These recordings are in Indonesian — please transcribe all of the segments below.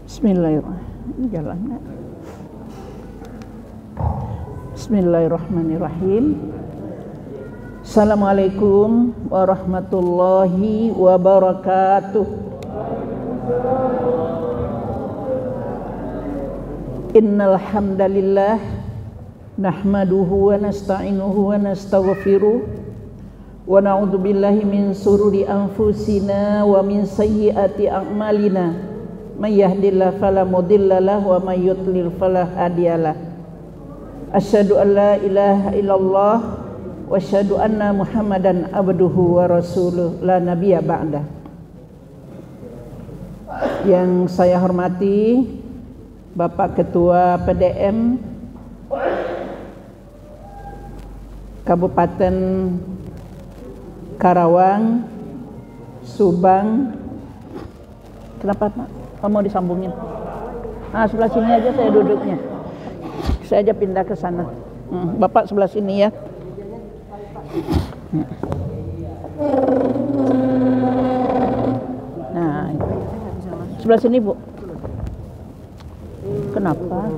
Bismillahirrahmanirrahim. Bismillahirrahmanirrahim. Assalamualaikum warahmatullahi wabarakatuh. Innal hamdalillah nahmaduhu wa nasta'inuhu wa nastaghfiruh wa na'udzu billahi min sururi anfusina wa min sayyiati a'malina. May yahdihillahu fala mudhillalah wa may yudlil fala hadiyalah. Asyhadu an la ilaha illallah wa asyhadu anna Muhammadan abduhu wa rasuluh la nabiyya ba'dah. Yang saya hormati Bapak Ketua PDM Kabupaten Karawang, Subang. Kenapa Pak? Mau disambungin? Sebelah sini aja saya duduknya. Saya aja pindah ke sana. Bapak sebelah sini ya. Nah, sebelah sini Bu. Kenapa?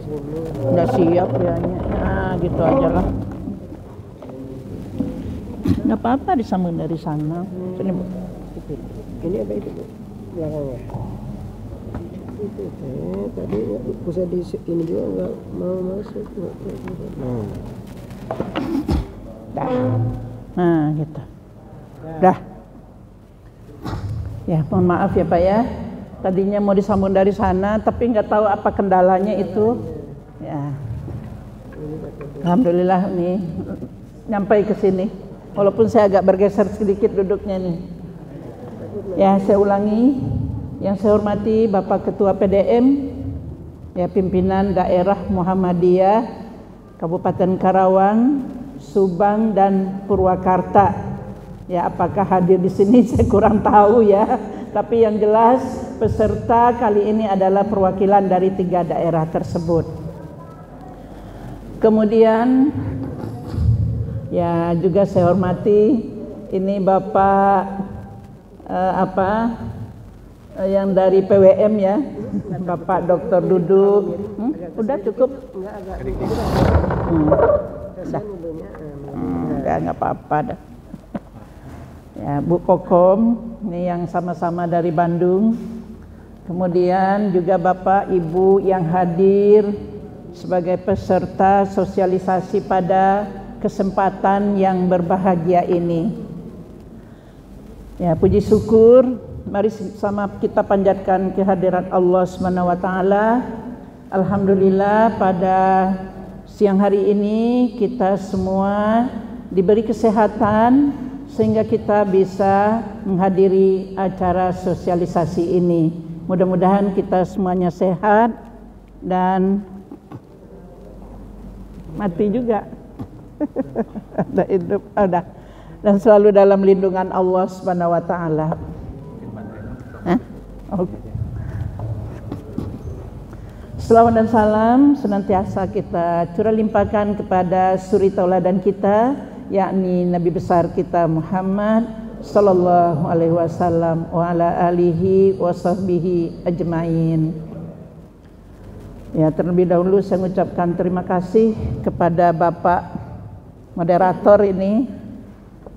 Nggak siap ya? Nah, gitu aja lah. Nggak apa-apa disambung dari sana. Sini Bu. Ini apa itu Bu? Belakangnya. Itu tadi bisa di ini juga nggak mau masuk. Nah gitu. Dah. Ya mohon maaf ya Pak ya. Tadinya mau disambung dari sana tapi nggak tahu apa kendalanya itu. Ya. Alhamdulillah nih nyampai ke sini. Walaupun saya agak bergeser sedikit duduknya nih. Ya saya ulangi. Yang saya hormati Bapak Ketua PDM, ya pimpinan daerah Muhammadiyah Kabupaten Karawang, Subang dan Purwakarta. Ya apakah hadir di sini saya kurang tahu ya. Tapi yang jelas peserta kali ini adalah perwakilan dari 3 daerah tersebut. Kemudian ya juga saya hormati ini Bapak yang dari PWM ya, Bapak Dr. Duduk. Udah cukup? Enggak apa-apa dah. Ya, Bu Kokom, ini yang sama-sama dari Bandung. Kemudian juga Bapak Ibu yang hadir sebagai peserta sosialisasi pada kesempatan yang berbahagia ini. Ya, puji syukur. Mari sama kita panjatkan kehadiran Allah Subhanahu wa taala. Alhamdulillah pada siang hari ini kita semua diberi kesehatan sehingga kita bisa menghadiri acara sosialisasi ini. Mudah-mudahan kita semuanya sehat dan mati juga. Ada hidup, ada. Dan selalu dalam lindungan Allah Subhanahu wa taala. Selawat dan salam senantiasa kita curah limpahkan kepada suri tauladan kita, yakni Nabi besar kita Muhammad sallallahu alaihi wasallam wa ala alihi wa sahbihi ajmain. Ya, terlebih dahulu saya mengucapkan terima kasih kepada Bapak moderator ini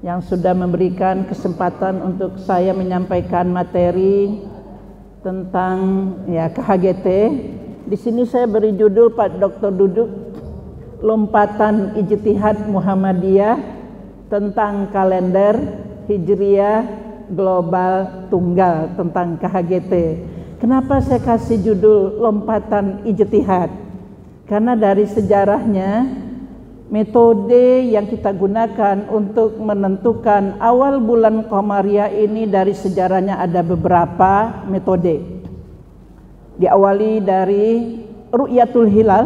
yang sudah memberikan kesempatan untuk saya menyampaikan materi tentang ya KHGT. Di sini saya beri judul Pak Dr. Duduk, Lompatan Ijtihad Muhammadiyah tentang kalender Hijriyah Global Tunggal tentang KHGT. Kenapa saya kasih judul Lompatan Ijtihad? Karena dari sejarahnya metode yang kita gunakan untuk menentukan awal bulan Qamariyah ini dari sejarahnya ada beberapa metode. Diawali dari Ru'yatul Hilal,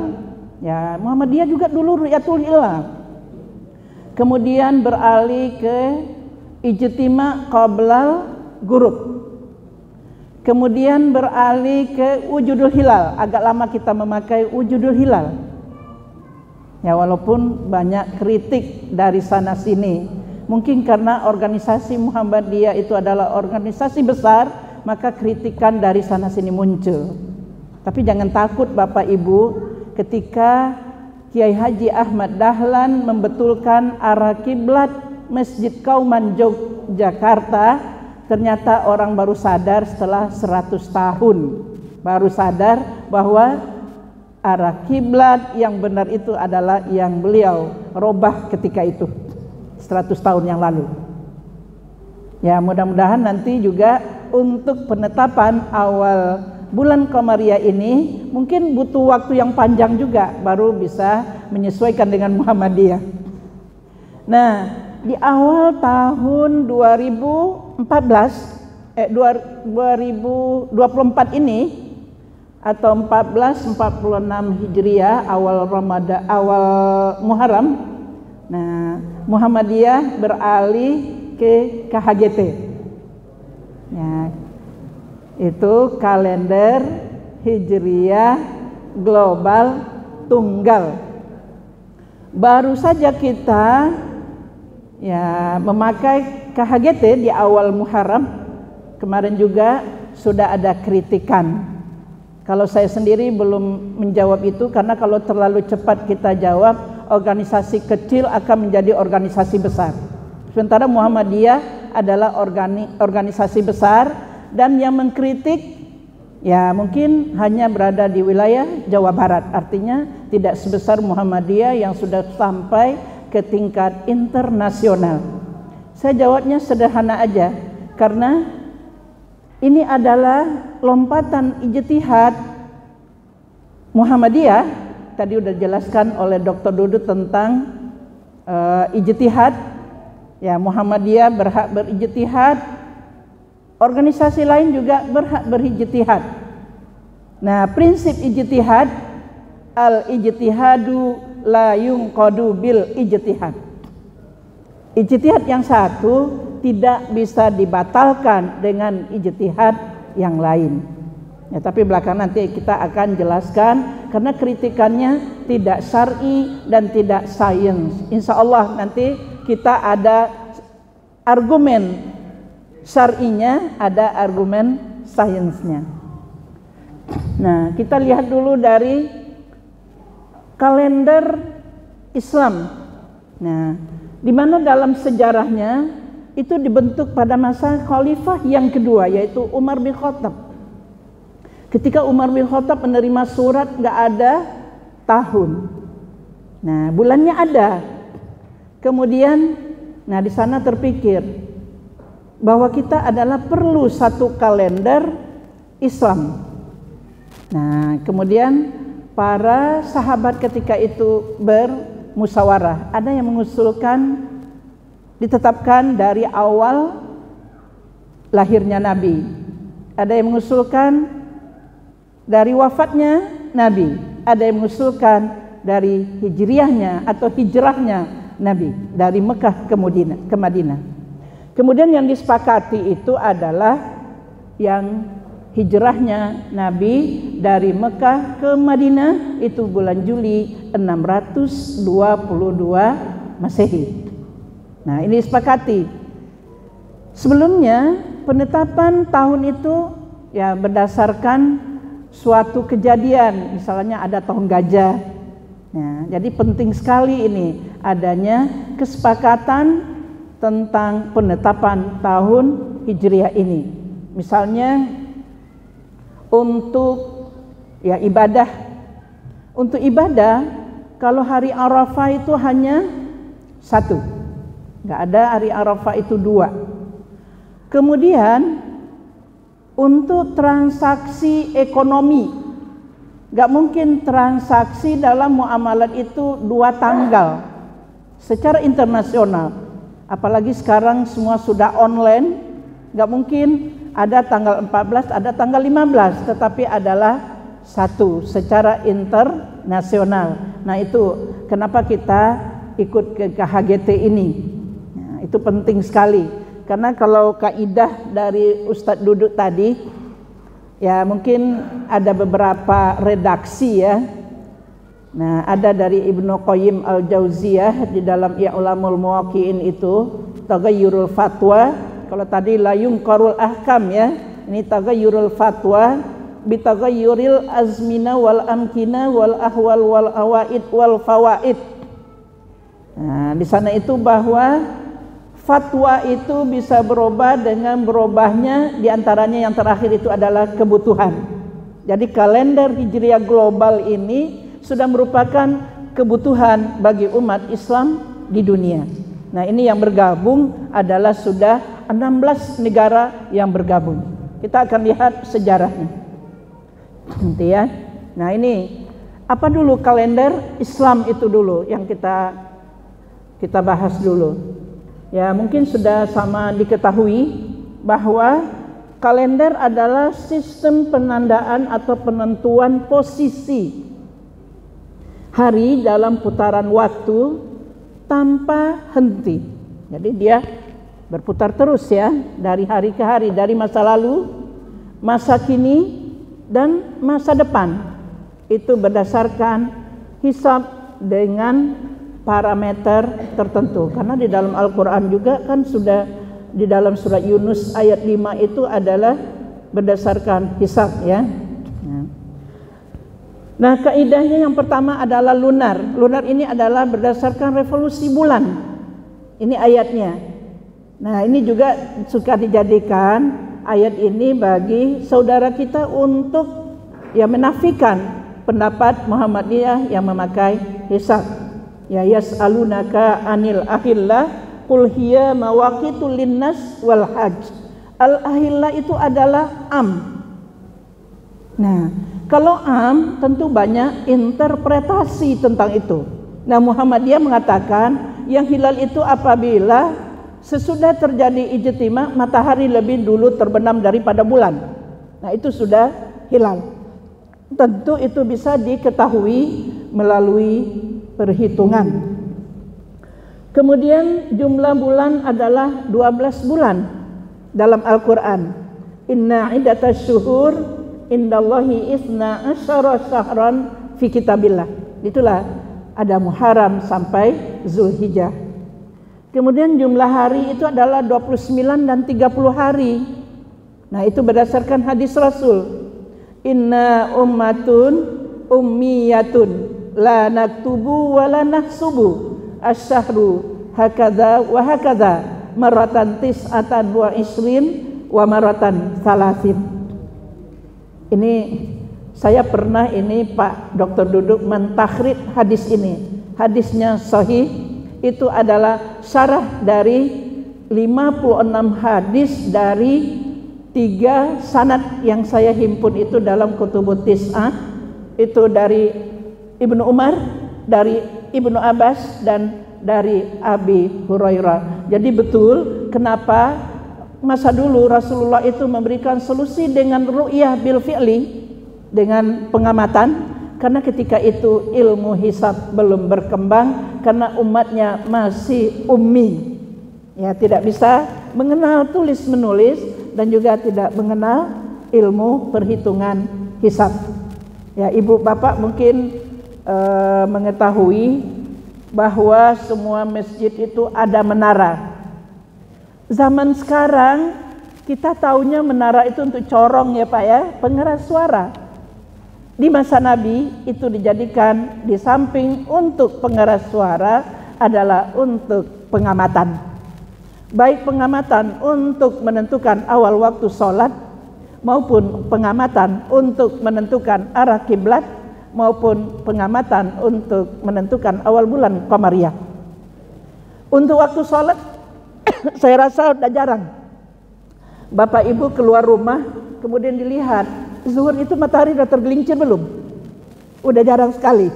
ya Muhammadiyah juga dulu Ru'yatul Hilal. Kemudian beralih ke Ijtima Qablal Ghurub. Kemudian beralih ke Wujudul Hilal. Agak lama kita memakai Wujudul Hilal. Ya walaupun banyak kritik dari sana sini. Mungkin karena organisasi Muhammadiyah itu adalah organisasi besar, maka kritikan dari sana sini muncul. Tapi jangan takut Bapak Ibu, ketika Kiai Haji Ahmad Dahlan membetulkan arah kiblat Masjid Kauman Yogyakarta, ternyata orang baru sadar setelah 100 tahun. Baru sadar bahwa arah kiblat yang benar itu adalah yang beliau robah ketika itu 100 tahun yang lalu. Ya, mudah-mudahan nanti juga untuk penetapan awal bulan Qamariyah ini mungkin butuh waktu yang panjang juga baru bisa menyesuaikan dengan Muhammadiyah. Nah, di awal tahun 2024 ini atau 1446 Hijriah, awal Ramadan, awal Muharram. Nah, Muhammadiyah beralih ke KHGT. Ya, itu kalender Hijriah global tunggal. Baru saja kita ya memakai KHGT di awal Muharram. Kemarin juga sudah ada kritikan. Kalau saya sendiri belum menjawab itu, karena kalau terlalu cepat kita jawab, organisasi kecil akan menjadi organisasi besar. Sementara Muhammadiyah adalah organisasi besar, dan yang mengkritik ya mungkin hanya berada di wilayah Jawa Barat. Artinya tidak sebesar Muhammadiyah yang sudah sampai ke tingkat internasional. Saya jawabnya sederhana aja, karena ini adalah lompatan ijtihad Muhammadiyah. Tadi udah jelaskan oleh Dr. Dudu tentang ijtihad. Ya, Muhammadiyah berhak berijtihad, organisasi lain juga berhak berijtihad. Nah, prinsip ijtihad, al-ijtihadu la yunqadu bil ijtihad. Ijtihad yang satu tidak bisa dibatalkan dengan ijtihad yang lain. Ya, tapi belakangan nanti kita akan jelaskan, karena kritikannya tidak syar'i dan tidak sains. Insya Allah nanti kita ada argumen syar'inya, ada argumen sainsnya. Nah, kita lihat dulu dari kalender Islam. Nah, di mana dalam sejarahnya itu dibentuk pada masa khalifah yang kedua, yaitu Umar bin Khattab. Ketika Umar bin Khattab menerima surat, nggak ada tahun. Nah, bulannya ada. Kemudian, nah di sana terpikir bahwa kita adalah perlu satu kalender Islam. Nah, kemudian para sahabat ketika itu bermusyawarah. Ada yang mengusulkan ditetapkan dari awal lahirnya Nabi. Ada yang mengusulkan dari wafatnya Nabi. Ada yang mengusulkan dari hijriahnya atau hijrahnya Nabi dari Mekah ke Madinah. Kemudian yang disepakati itu adalah yang hijrahnya Nabi dari Mekah ke Madinah itu bulan Juli 622 Masehi. Nah, ini disepakati. Sebelumnya penetapan tahun itu ya berdasarkan suatu kejadian, misalnya ada tahun gajah. Nah, jadi penting sekali ini adanya kesepakatan tentang penetapan tahun Hijriah ini. Misalnya untuk ya ibadah. Untuk ibadah, kalau hari Arafah itu hanya satu. Nggak ada hari Arafah itu dua. Kemudian untuk transaksi ekonomi, nggak mungkin transaksi dalam muamalat itu dua tanggal secara internasional. Apalagi sekarang semua sudah online, nggak mungkin ada tanggal 14, ada tanggal 15, tetapi adalah satu secara internasional. Nah, itu kenapa kita ikut ke KHGT ini. Nah, itu penting sekali, karena kalau kaidah dari Ustadz Duduk tadi, ya mungkin ada beberapa redaksi ya. Nah, ada dari Ibnu Qayyim al-Jauziyah di dalam I'lamul Muwaqqi'in itu Taghayyurul Fatwa. Kalau tadi la yunqarul ahkam ya, ini Taghayyurul Fatwa bitaghayyuril azmina wal amkina wal ahwal wal awaid wal fawaid. Nah, di sana itu bahwa fatwa itu bisa berubah dengan berubahnya, diantaranya yang terakhir itu adalah kebutuhan. Jadi kalender Hijriah global ini sudah merupakan kebutuhan bagi umat Islam di dunia. Nah, ini yang bergabung adalah sudah 16 negara yang bergabung. Kita akan lihat sejarahnya nanti ya. Nah, ini apa dulu kalender Islam itu dulu yang kita bahas dulu. Ya, mungkin sudah sama diketahui bahwa kalender adalah sistem penandaan atau penentuan posisi hari dalam putaran waktu tanpa henti. Jadi dia berputar terus ya, dari hari ke hari, dari masa lalu, masa kini, dan masa depan. Itu berdasarkan hisab dengan parameter tertentu. Karena di dalam Al-Quran juga kan sudah di dalam surat Yunus ayat 5 itu adalah berdasarkan hisab ya. Nah, kaidahnya yang pertama adalah lunar. Lunar ini adalah berdasarkan revolusi bulan. Ini ayatnya. Nah, ini juga suka dijadikan ayat ini bagi saudara kita untuk ya menafikan pendapat Muhammadiyah yang memakai hisab. Ya, yas'alunaka anil ahillah qul hiya mawaqitul linnas wal hajj. Al ahillah itu adalah am. Nah, kalau am tentu banyak interpretasi tentang itu. Nah, Muhammadiyah mengatakan yang hilal itu apabila sesudah terjadi ijtima matahari lebih dulu terbenam daripada bulan. Nah, itu sudah hilal. Tentu itu bisa diketahui melalui perhitungan. Kemudian jumlah bulan adalah 12 bulan dalam Al-Quran. Inna iddatas syuhur indallahi isna asyara syahran fi kitabillah. Itulah ada Muharram sampai Zulhijjah. Kemudian jumlah hari itu adalah 29 dan 30 hari. Nah, itu berdasarkan hadis Rasul. Inna ummatun ummiyatun la naktubu wa la nahsubu asyahru hakadha wa hakadha maratan tis'atan wa isrin wa maratan salasin. Ini saya pernah ini Pak Dr. Duduk mentakhrij hadis ini. Hadisnya sahih, itu adalah syarah dari 56 hadis dari 3 sanad yang saya himpun itu dalam Kutubut Tis'ah. Itu dari Ibnu Umar, dari Ibnu Abbas, dan dari Abi Hurairah. Jadi betul kenapa masa dulu Rasulullah itu memberikan solusi dengan ru'yah bil fi'li, dengan pengamatan, karena ketika itu ilmu hisab belum berkembang karena umatnya masih ummi. Ya, tidak bisa mengenal tulis menulis dan juga tidak mengenal ilmu perhitungan hisab. Ya, ibu bapak mungkin mengetahui bahwa semua masjid itu ada menara. Zaman sekarang kita taunya menara itu untuk corong ya Pak ya, pengeras suara. Di masa Nabi itu dijadikan di samping untuk pengeras suara adalah untuk pengamatan. Baik pengamatan untuk menentukan awal waktu sholat, maupun pengamatan untuk menentukan arah kiblat, maupun pengamatan untuk menentukan awal bulan Qamariyah. Untuk waktu sholat saya rasa udah jarang Bapak Ibu keluar rumah kemudian dilihat zuhur itu matahari udah tergelincir belum? Udah jarang sekali.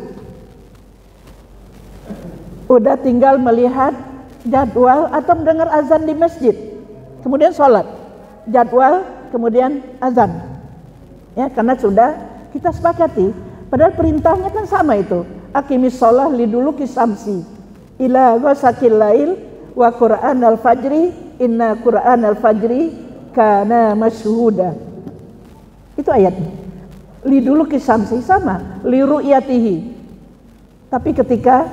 Udah tinggal melihat jadwal atau mendengar azan di masjid, kemudian sholat, jadwal, kemudian azan. Ya, karena sudah kita sepakati, padahal perintahnya kan sama itu. Aqimis sholah liduluki samsi ila ghasaqil lail wa Qur'an al-fajri inna Qur'an al-fajri kana masyhuda. Itu ayatnya. Liduluki samsi sama, li ru'yatihi. Tapi ketika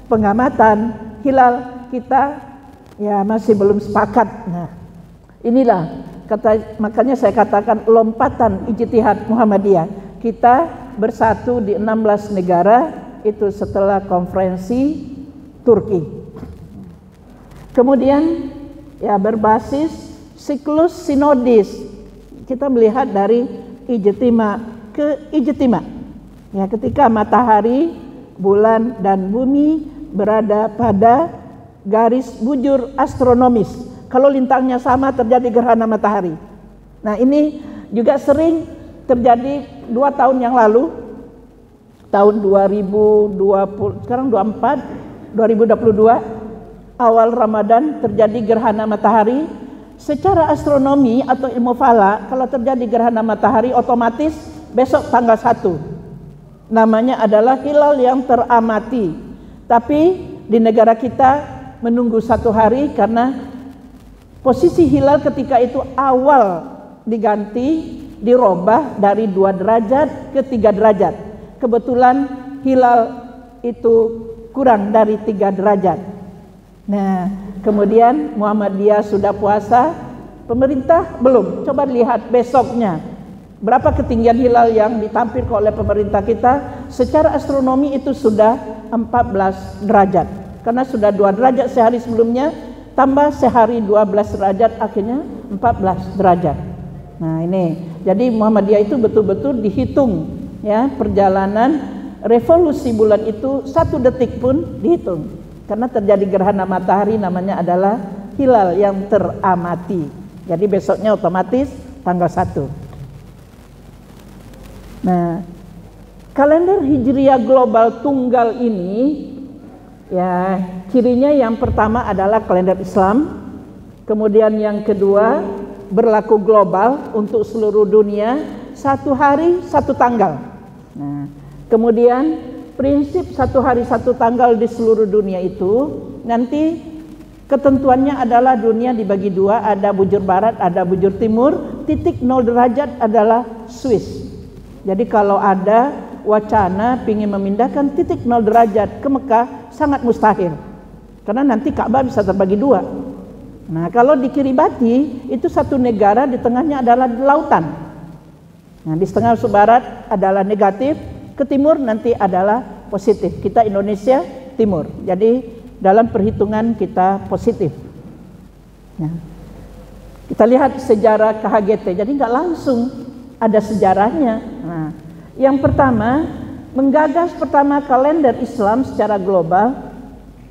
pengamatan hilal kita ya masih belum sepakat. Nah, inilah makanya saya katakan lompatan ijtihad Muhammadiyah. Kita bersatu di 16 negara itu setelah konferensi Turki. Kemudian ya berbasis siklus sinodis. Kita melihat dari ijtima ke ijtima. Ya, ketika matahari, bulan dan bumi berada pada garis bujur astronomis. Kalau lintangnya sama terjadi gerhana matahari. Nah, ini juga sering terjadi 2 tahun yang lalu, tahun 2020, sekarang 2022, awal Ramadan terjadi gerhana matahari. Secara astronomi atau ilmu falak, kalau terjadi gerhana matahari otomatis besok tanggal 1. Namanya adalah hilal yang teramati. Tapi di negara kita menunggu 1 hari karena posisi hilal ketika itu awal diganti, dirubah dari 2 derajat ke 3 derajat. Kebetulan hilal itu kurang dari 3 derajat. Nah, kemudian Muhammadiyah sudah puasa, pemerintah belum. Coba lihat besoknya. Berapa ketinggian hilal yang ditampilkan oleh pemerintah kita? Secara astronomi itu sudah 14 derajat. Karena sudah 2 derajat sehari sebelumnya, tambah sehari 12 derajat, akhirnya 14 derajat. Nah, ini. Jadi Muhammadiyah itu betul-betul dihitung, ya, perjalanan revolusi bulan itu 1 detik pun dihitung. Karena terjadi gerhana matahari, namanya adalah hilal yang teramati. Jadi besoknya otomatis tanggal 1. Nah, kalender Hijriah global tunggal ini, ya, cirinya yang pertama adalah kalender Islam. Kemudian yang kedua berlaku global untuk seluruh dunia, 1 hari 1 tanggal. Nah, kemudian prinsip 1 hari 1 tanggal di seluruh dunia itu nanti ketentuannya adalah dunia dibagi 2, ada bujur barat, ada bujur timur. Titik 0 derajat adalah Swiss. Jadi kalau ada wacana ingin memindahkan titik 0 derajat ke Mekah, sangat mustahil. Karena nanti Ka'bah bisa terbagi 2. Nah, kalau di Kiribati itu 1 negara, di tengahnya adalah lautan. Nah, di setengah barat adalah negatif, ke timur nanti adalah positif. Kita Indonesia timur. Jadi dalam perhitungan kita positif. Nah, kita lihat sejarah KHGT. Jadi nggak langsung ada sejarahnya. Nah, yang pertama menggagas pertama kalender Islam secara global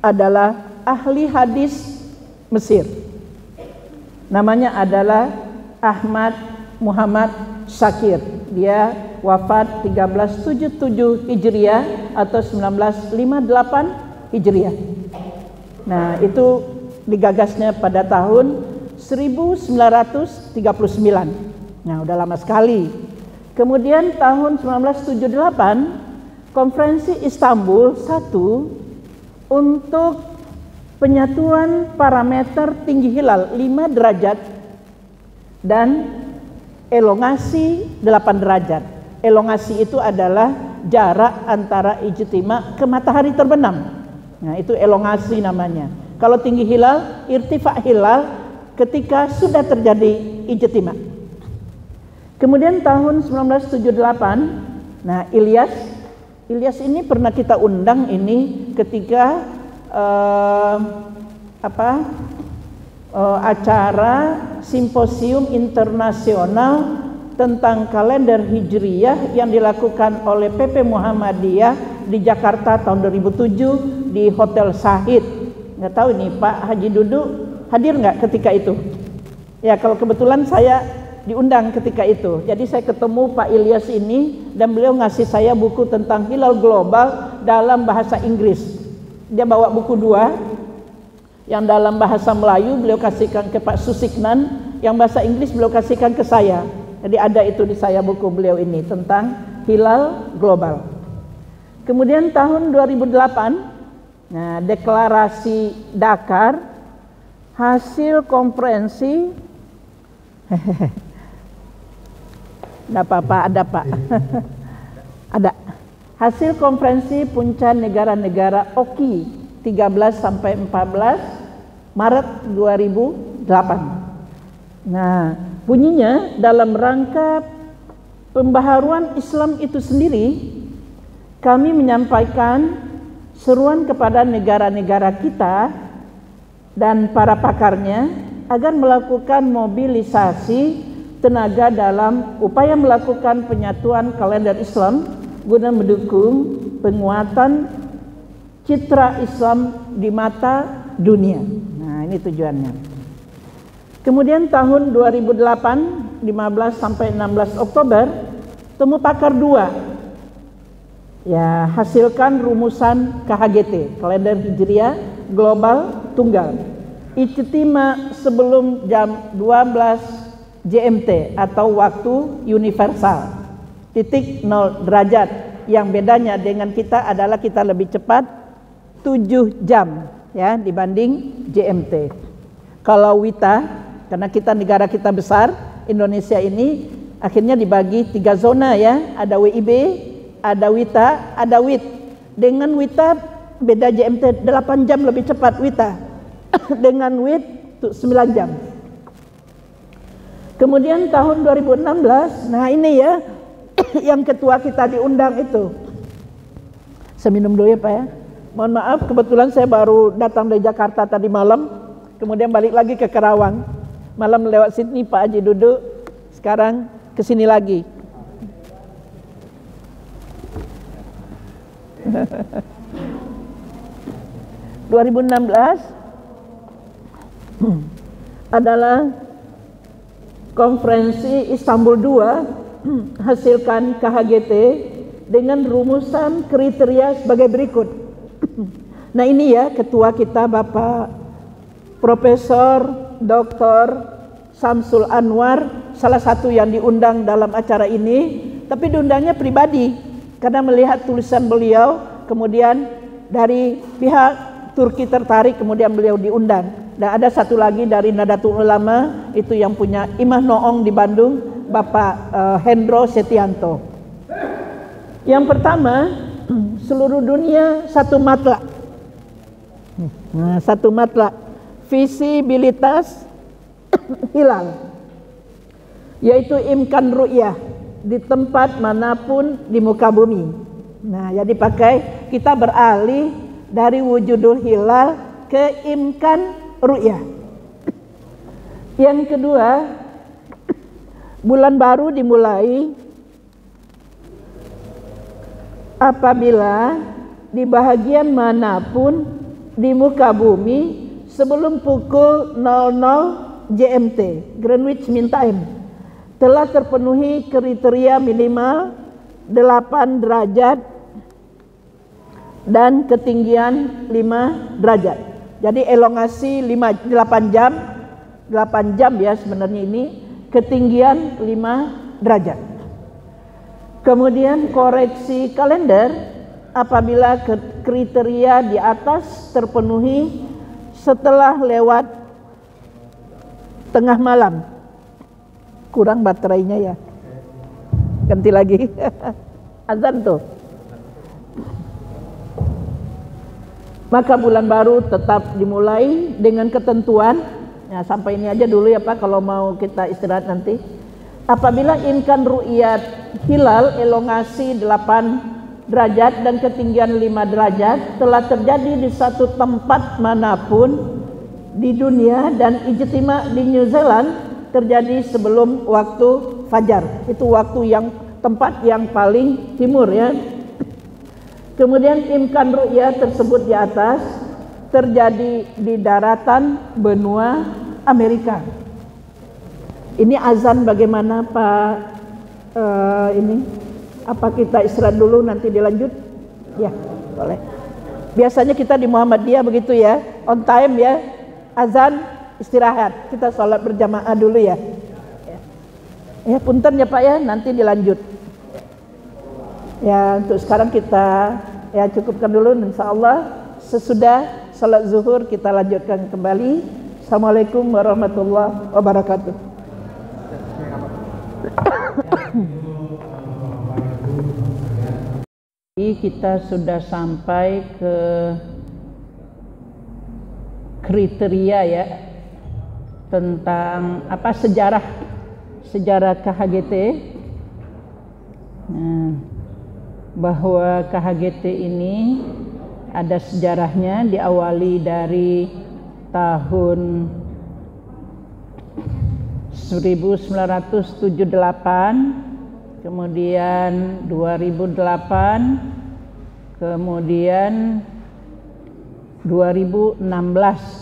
adalah ahli hadis Mesir. Namanya adalah Ahmad Muhammad Shakir. Dia wafat 1377 Hijriah atau 1958 Hijriah. Nah, itu digagasnya pada tahun 1939. Nah, udah lama sekali. Kemudian tahun 1978 Konferensi Istanbul 1 untuk penyatuan parameter tinggi hilal 5 derajat dan elongasi 8 derajat. Elongasi itu adalah jarak antara ijtima ke matahari terbenam. Nah, itu elongasi namanya. Kalau tinggi hilal, irtifa hilal ketika sudah terjadi ijtima. Kemudian tahun 1978, nah Ilyas ini pernah kita undang ini ketika acara simposium internasional tentang kalender Hijriyah yang dilakukan oleh PP Muhammadiyah di Jakarta tahun 2007 di Hotel Sahid. Nggak tahu ini Pak Haji Dudu hadir nggak ketika itu? Ya, kalau kebetulan saya diundang ketika itu. Jadi saya ketemu Pak Ilyas ini dan beliau ngasih saya buku tentang hilal global dalam bahasa Inggris. Dia bawa buku 2 yang dalam bahasa Melayu beliau kasihkan ke Pak Susiknan, yang bahasa Inggris beliau kasihkan ke saya. Jadi ada itu di saya buku beliau ini tentang hilal global. Kemudian tahun 2008, nah, deklarasi Dakar, hasil konferensi Ada apa-apa, ada Pak. Ada. Hasil konferensi puncak negara-negara OKI 13 sampai 14 Maret 2008. Nah, bunyinya dalam rangka pembaharuan Islam itu sendiri, kami menyampaikan seruan kepada negara-negara kita dan para pakarnya agar melakukan mobilisasi tenaga dalam upaya melakukan penyatuan kalender Islam guna mendukung penguatan citra Islam di mata dunia. Nah, ini tujuannya. Kemudian tahun 2008, 15 sampai 16 Oktober, temu pakar 2 ya hasilkan rumusan KHGT, kalender Hijriah global tunggal. Ijtima sebelum jam 12 GMT atau waktu universal. Titik 0 derajat. Yang bedanya dengan kita adalah kita lebih cepat 7 jam ya dibanding GMT. Kalau WITA, karena negara kita besar, Indonesia ini akhirnya dibagi 3 zona ya, ada WIB, ada WITA, ada WIT. Dengan WITA beda GMT 8 jam lebih cepat WITA. Dengan WIT 9 jam. Kemudian tahun 2016, nah ini ya yang ketua kita diundang itu. Saya minum dulu ya Pak ya. Mohon maaf, kebetulan saya baru datang dari Jakarta tadi malam, kemudian balik lagi ke Karawang. Malam lewat Sydney, Pak Haji duduk, sekarang ke sini lagi. ...2016 adalah konferensi Istanbul II hasilkan KHGT dengan rumusan kriteria sebagai berikut. Nah ini ya ketua kita Bapak Profesor Dr. Samsul Anwar, salah satu yang diundang dalam acara ini, tapi diundangnya pribadi karena melihat tulisan beliau, kemudian dari pihak Turki tertarik, kemudian beliau diundang. Dan ada satu lagi dari Nadatul Ulama, itu yang punya Imah Noong di Bandung, Bapak Hendro Setianto. Yang pertama, seluruh dunia satu matlak. Nah, satu matlak, visibilitas hilal, yaitu imkan ru'yah di tempat manapun di muka bumi. Nah, jadi pakai kita beralih dari wujudul hilal ke imkan ru'yah. Yang kedua, bulan baru dimulai apabila di bahagian manapun di muka bumi sebelum pukul 00 GMT, Greenwich Mean Time, telah terpenuhi kriteria minimal 8 derajat dan ketinggian 5 derajat. Jadi elongasi 8 jam ya sebenarnya ini, ketinggian 5 derajat. Kemudian koreksi kalender apabila kriteria di atas terpenuhi setelah lewat tengah malam. Kurang baterainya ya. Ganti lagi. Azan tuh. Maka bulan baru tetap dimulai dengan ketentuan. Ya, sampai ini aja dulu ya Pak, kalau mau kita istirahat nanti. Apabila imkan ru'yat hilal elongasi 8 derajat dan ketinggian 5 derajat telah terjadi di satu tempat manapun di dunia dan ijtima di New Zealand terjadi sebelum waktu fajar. Itu waktu yang tempat yang paling timur ya. Kemudian imkan ru'yah tersebut di atas terjadi di daratan benua Amerika. Ini azan bagaimana Pak? Ini apa kita istirahat dulu nanti dilanjut? Ya, boleh. Biasanya kita di Muhammadiyah begitu ya, on time ya. Azan istirahat, kita sholat berjamaah dulu ya. Ya punten ya Pak ya, nanti dilanjut. Ya untuk sekarang kita ya cukupkan dulu, insya Allah sesudah sholat zuhur kita lanjutkan kembali. Assalamualaikum warahmatullahi wabarakatuh. Kita sudah sampai ke kriteria ya tentang apa sejarah sejarah KHGT. Nah, bahwa KHGT ini ada sejarahnya, diawali dari tahun 1978, kemudian 2008, kemudian 2016.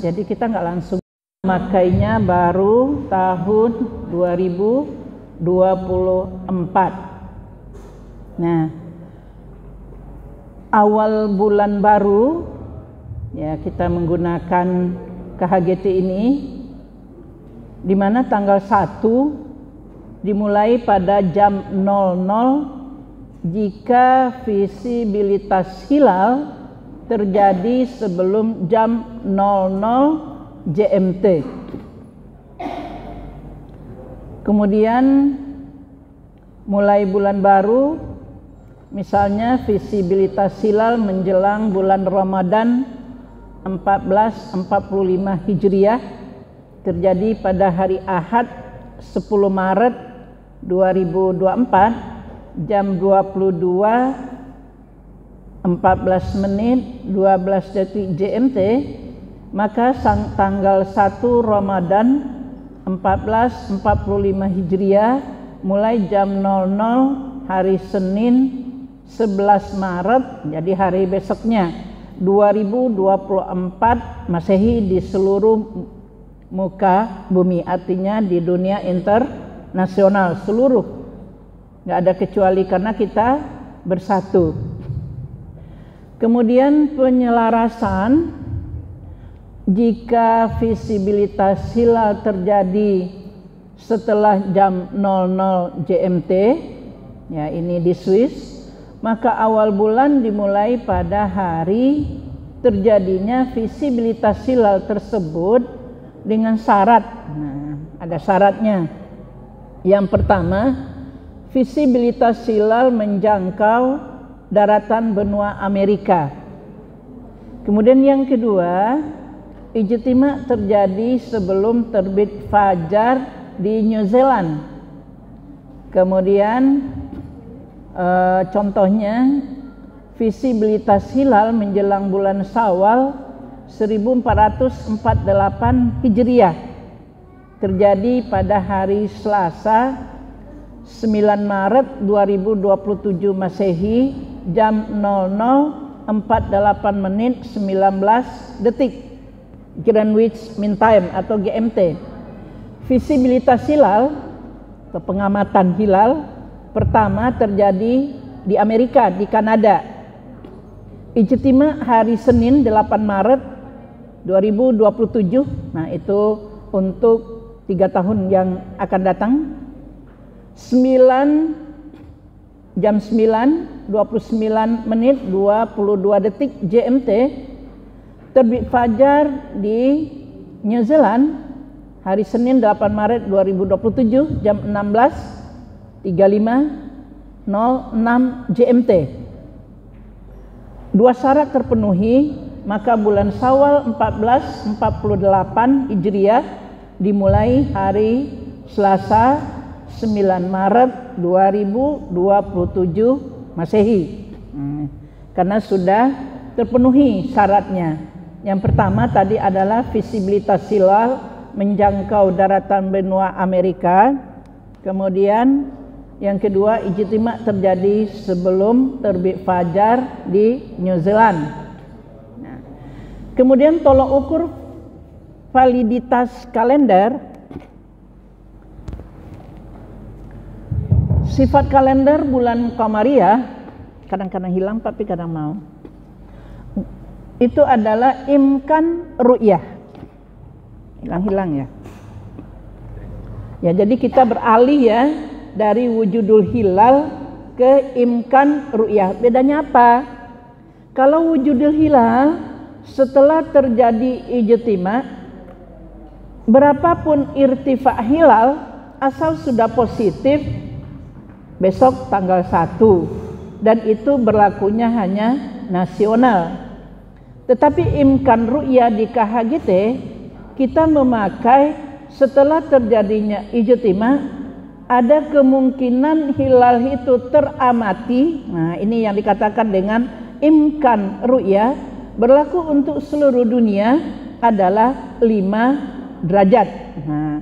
Jadi kita nggak langsung makainya baru tahun 2024. Nah, awal bulan baru ya kita menggunakan KHGT ini, di mana tanggal 1 dimulai pada jam 00 jika visibilitas hilal terjadi sebelum jam 00 GMT. Kemudian mulai bulan baru, misalnya visibilitas hilal menjelang bulan Ramadan 1445 Hijriah terjadi pada hari Ahad 10 Maret 2024 jam 22.14 menit 12 detik GMT, maka tanggal 1 Ramadan 1445 Hijriah mulai jam 00 hari Senin 11 Maret, jadi hari besoknya 2024 Masehi di seluruh muka bumi, artinya di dunia internasional seluruh, nggak ada kecuali karena kita bersatu. Kemudian penyelarasan, jika visibilitas hilal terjadi setelah jam 00 GMT, ya ini di Swiss, maka awal bulan dimulai pada hari terjadinya visibilitas hilal tersebut dengan syarat. Nah, ada syaratnya. Yang pertama, visibilitas hilal menjangkau daratan benua Amerika. Kemudian yang kedua, ijtima terjadi sebelum terbit fajar di New Zealand. Kemudian contohnya visibilitas hilal menjelang bulan Syawal 1448 Hijriah terjadi pada hari Selasa 9 Maret 2027 Masehi jam 00.48 menit 19 detik Greenwich Mean Time atau GMT. Visibilitas hilal atau pengamatan hilal pertama terjadi di Amerika, di Kanada. Ijtima hari Senin 8 Maret 2027. Nah, itu untuk 3 tahun yang akan datang. Jam 9 29 menit 22 detik GMT terbit fajar di New Zealand hari Senin 8 Maret 2027 jam 16.35.06 GMT. Dua syarat terpenuhi, maka bulan Syawal 1448 Hijriah dimulai hari Selasa 9 Maret 2027 Masehi. Karena sudah terpenuhi syaratnya. Yang pertama tadi adalah visibilitas hilal menjangkau daratan benua Amerika. Kemudian yang kedua, ijtima terjadi sebelum terbit fajar di New Zealand. Nah, kemudian tolok ukur validitas kalender. Sifat kalender bulan Qamariyah, kadang-kadang hilang tapi kadang mau. Itu adalah imkan ru'yah. Hilang-hilang ya. Ya, jadi kita beralih ya dari wujudul hilal ke imkan ru'yah. Bedanya apa? Kalau wujudul hilal setelah terjadi ijtima, berapapun irtifa hilal asal sudah positif besok tanggal 1, dan itu berlakunya hanya nasional. Tetapi imkan ru'yah di KHGT kita memakai setelah terjadinya ijtima ada kemungkinan hilal itu teramati. Nah, ini yang dikatakan dengan imkan ru'ya, berlaku untuk seluruh dunia adalah 5 derajat. Nah,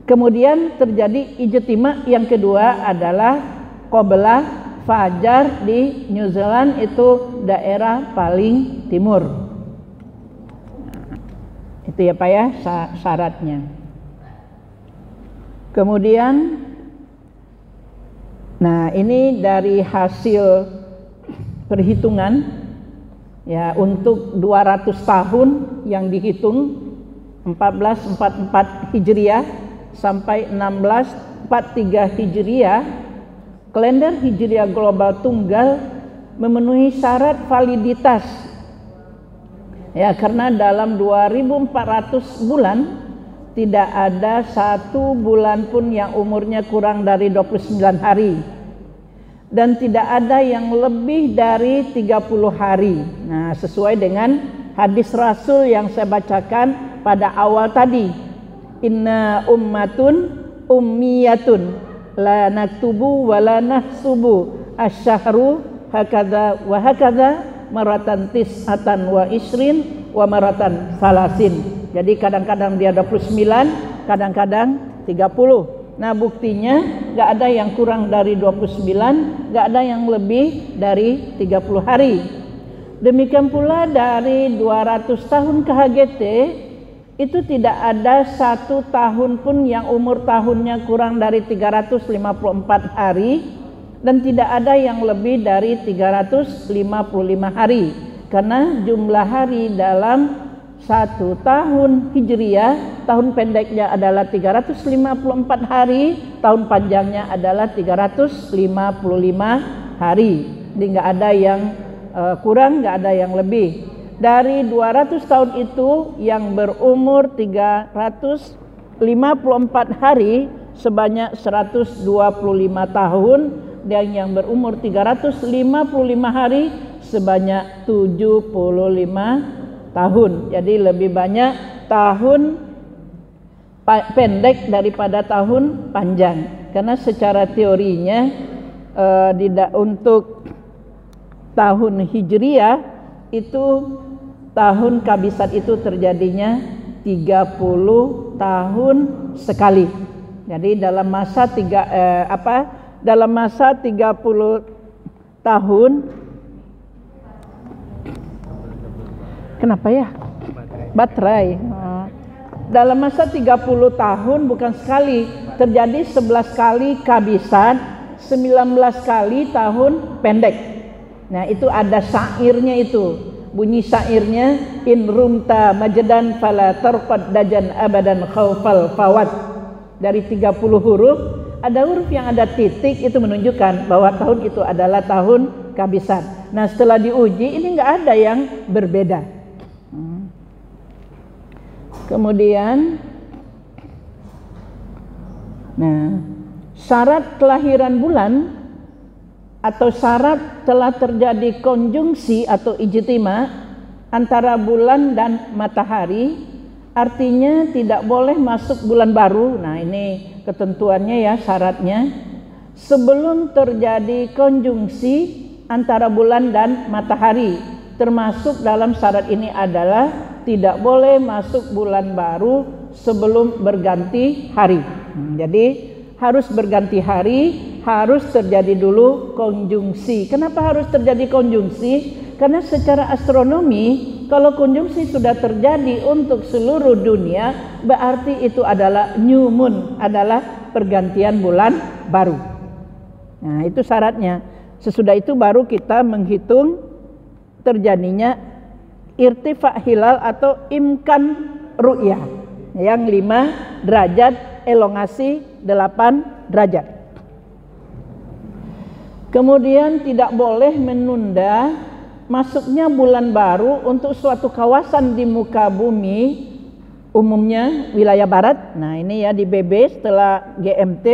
kemudian terjadi ijtima yang kedua adalah qoblah fajar di New Zealand, itu daerah paling timur. Itu ya Pak ya syaratnya. Kemudian nah ini dari hasil perhitungan ya, untuk 200 tahun yang dihitung 1444 Hijriah sampai 1643 Hijriah, kalender Hijriah global tunggal memenuhi syarat validitas ya, karena dalam 2400 bulan tidak ada satu bulan pun yang umurnya kurang dari 29 hari dan tidak ada yang lebih dari 30 hari. Nah, sesuai dengan hadis Rasul yang saya bacakan pada awal tadi, inna ummatun ummiyatun la naktubu wa la nahsubu asyahru hakadha wa hakadha maratan tis'atan wa isrin wa maratan salasin. Jadi kadang-kadang dia 29, kadang-kadang 30. Nah, buktinya nggak ada yang kurang dari 29, nggak ada yang lebih dari 30 hari. Demikian pula dari 200 tahun KHGT itu tidak ada satu tahun pun yang umur tahunnya kurang dari 354 hari dan tidak ada yang lebih dari 355 hari, karena jumlah hari dalam satu tahun Hijriah, tahun pendeknya adalah 354 hari, tahun panjangnya adalah 355 hari. Jadi nggak ada yang kurang, nggak ada yang lebih. Dari 200 tahun itu yang berumur 354 hari sebanyak 125 tahun, dan yang berumur 355 hari sebanyak 75 tahun. Jadi lebih banyak tahun pendek daripada tahun panjang, karena secara teorinya untuk tahun Hijriah itu tahun kabisat itu terjadinya 30 tahun sekali. Jadi dalam masa 30 tahun. Kenapa ya? Baterai. Dalam masa 30 tahun bukan sekali, terjadi 11 kali kabisat, 19 kali tahun pendek. Nah, itu ada syairnya itu. Bunyi syairnya, in rumta majdan fala tarqad dajan abadan khaufal fawat. Dari 30 huruf, ada huruf yang ada titik, itu menunjukkan bahwa tahun itu adalah tahun kabisat. Nah, setelah diuji ini nggak ada yang berbeda. Kemudian, nah, syarat kelahiran bulan atau syarat telah terjadi konjungsi atau ijtima antara bulan dan matahari, artinya tidak boleh masuk bulan baru. Nah, ini ketentuannya ya, syaratnya. Sebelum terjadi konjungsi antara bulan dan matahari, termasuk dalam syarat ini adalah tidak boleh masuk bulan baru sebelum berganti hari. Jadi harus berganti hari, harus terjadi dulu konjungsi. Kenapa harus terjadi konjungsi? Karena secara astronomi, kalau konjungsi sudah terjadi untuk seluruh dunia, berarti itu adalah new moon, adalah pergantian bulan baru. Nah, itu syaratnya. Sesudah itu baru kita menghitung terjadinya irtifa hilal atau imkan ru'yah yang 5 derajat, elongasi 8 derajat. Kemudian tidak boleh menunda masuknya bulan baru untuk suatu kawasan di muka bumi, umumnya wilayah barat. Nah, ini ya di BB setelah GMT,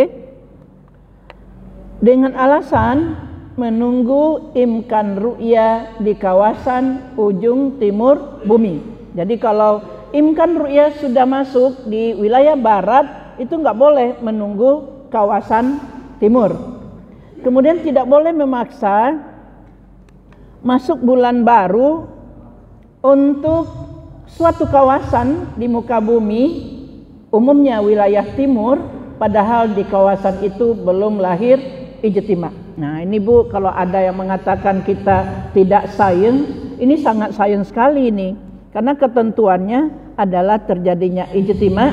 dengan alasan menunggu imkan ru'ya di kawasan ujung timur bumi. Jadi kalau imkan ru'ya sudah masuk di wilayah barat, itu nggak boleh menunggu kawasan timur. Kemudian tidak boleh memaksa masuk bulan baru untuk suatu kawasan di muka bumi, umumnya wilayah timur, padahal di kawasan itu belum lahir ijtima. Nah ini Bu, kalau ada yang mengatakan kita tidak sains, ini sangat sains sekali ini. Karena ketentuannya adalah terjadinya ijtima.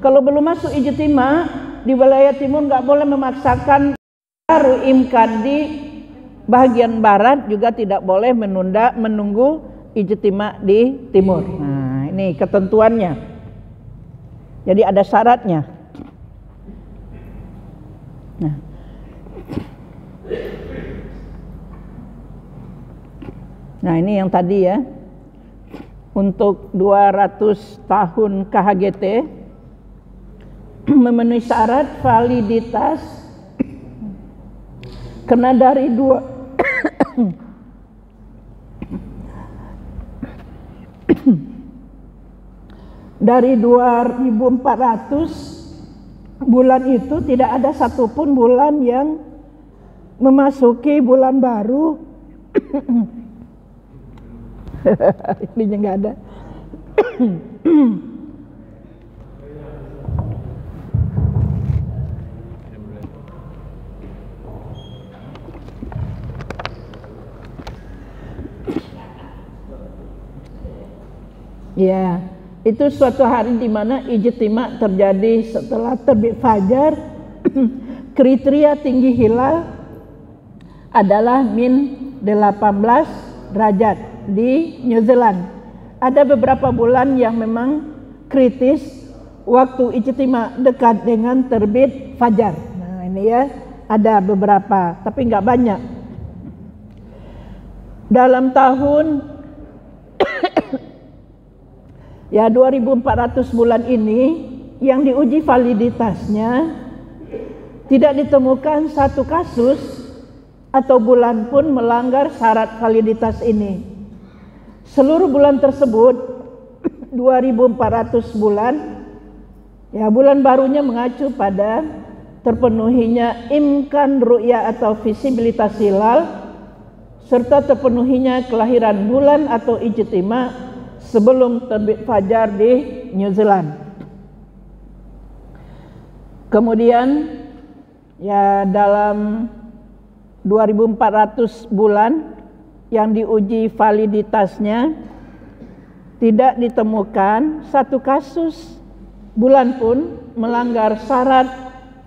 Kalau belum masuk ijtima, di wilayah timur nggak boleh memaksakan. Baru imkan di bagian barat juga tidak boleh menunggu ijtima di timur. Nah ini ketentuannya. Jadi ada syaratnya. Nah ini yang tadi ya, untuk 200 tahun KHGT memenuhi syarat validitas karena dari dari 2400 bulan itu tidak ada satupun bulan yang memasuki bulan baru. Ininya nggak ada. Ya, itu suatu hari di mana ijtima terjadi setelah terbit fajar. Kriteria tinggi hilal adalah min 18 derajat di New Zealand. Ada beberapa bulan yang memang kritis, waktu ijtima dekat dengan terbit fajar. Nah ini ya, ada beberapa, tapi nggak banyak. Dalam tahun ya 2400 bulan ini yang diuji validitasnya tidak ditemukan satu kasus atau bulan pun melanggar syarat validitas ini. Seluruh bulan tersebut 2400 bulan, ya bulan barunya mengacu pada terpenuhinya imkan ru'ya atau visibilitas hilal serta terpenuhinya kelahiran bulan atau ijtima sebelum terbit fajar di New Zealand. Kemudian ya dalam 2400 bulan yang diuji validitasnya tidak ditemukan satu kasus bulan pun melanggar syarat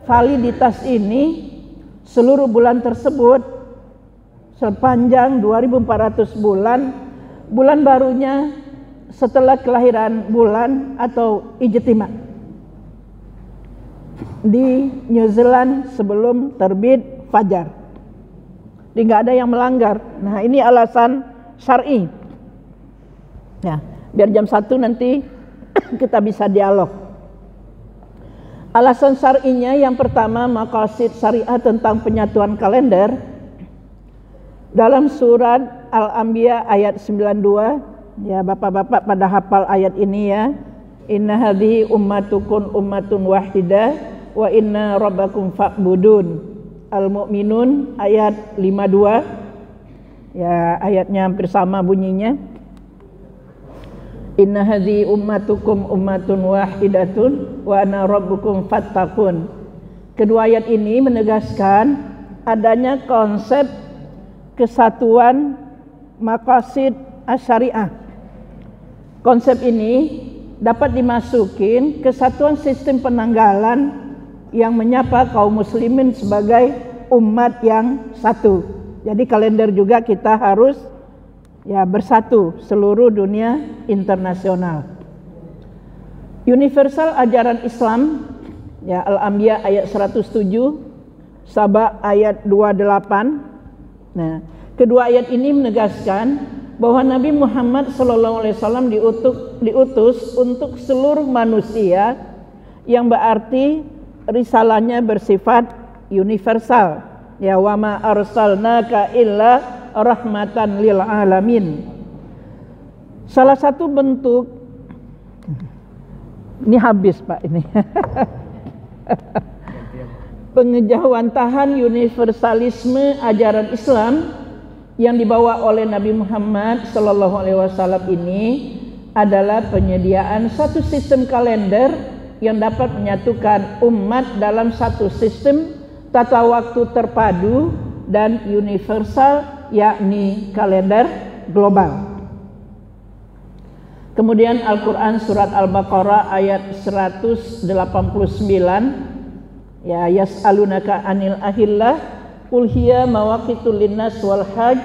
validitas ini. Seluruh bulan tersebut sepanjang 2400 bulan, bulan barunya setelah kelahiran bulan atau ijtima di New Zealand sebelum terbit fajar. Jadi nggak ada yang melanggar. Nah ini alasan syar'i. Ya, biar jam 1 nanti kita bisa dialog. Alasan syar'inya yang pertama, maqasid syariah tentang penyatuan kalender. Dalam surat Al-Anbiya ayat 92, ya bapak-bapak pada hafal ayat ini ya. Inna hadhihi ummatukum ummatun wahidah wa inna rabbakum fa'budun. Al-Mu'minun ayat 52. Ya ayatnya hampir sama bunyinya. Inna hadhihi ummatukum ummatun wahidatun wa ana rabbukum fattaqun. Kedua ayat ini menegaskan adanya konsep kesatuan maqasid asy-syariah. Konsep ini dapat dimasukin kesatuan sistem penanggalan yang menyapa kaum muslimin sebagai umat yang satu. Jadi kalender juga kita harus ya bersatu seluruh dunia internasional. Universal ajaran Islam ya Al-Anbiya ayat 107, Saba ayat 28. Nah, kedua ayat ini menegaskan bahwa Nabi Muhammad SAW diutus untuk seluruh manusia, yang berarti risalahnya bersifat universal. Ya wa ma arsalnaka illa rahmatan lil alamin. Salah satu bentuk ini habis Pak ini. pengejawantahan universalisme ajaran Islam yang dibawa oleh Nabi Muhammad SAW ini adalah penyediaan satu sistem kalender yang dapat menyatukan umat dalam satu sistem tata waktu terpadu dan universal, yakni kalender global. Kemudian Al-Quran surat Al-Baqarah ayat 189, ya, yas'alunaka anil ahillah qul hiya mawaqitul linnas wal hajj.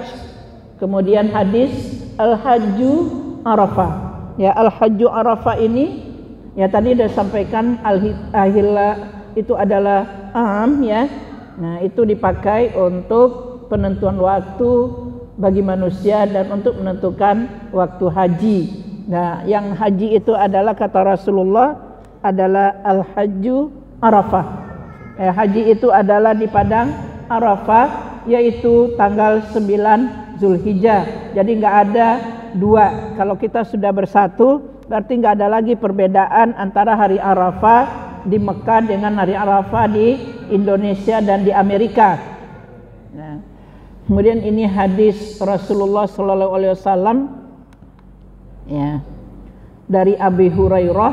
Kemudian hadis al-hajju arafah. Ya, al-hajju arafah ini ya tadi sudah sampaikan, al-ahillah itu adalah am, ya. Nah, itu dipakai untuk penentuan waktu bagi manusia dan untuk menentukan waktu haji. Nah, yang haji itu adalah kata Rasulullah adalah al-hajju arafah. Haji itu adalah di padang Arafah, yaitu tanggal 9 Zulhijjah. Jadi nggak ada dua. Kalau kita sudah bersatu, berarti nggak ada lagi perbedaan antara hari Arafah di Mekah dengan hari Arafah di Indonesia dan di Amerika. Nah, kemudian ini hadis Rasulullah SAW, ya, dari Abi Hurairah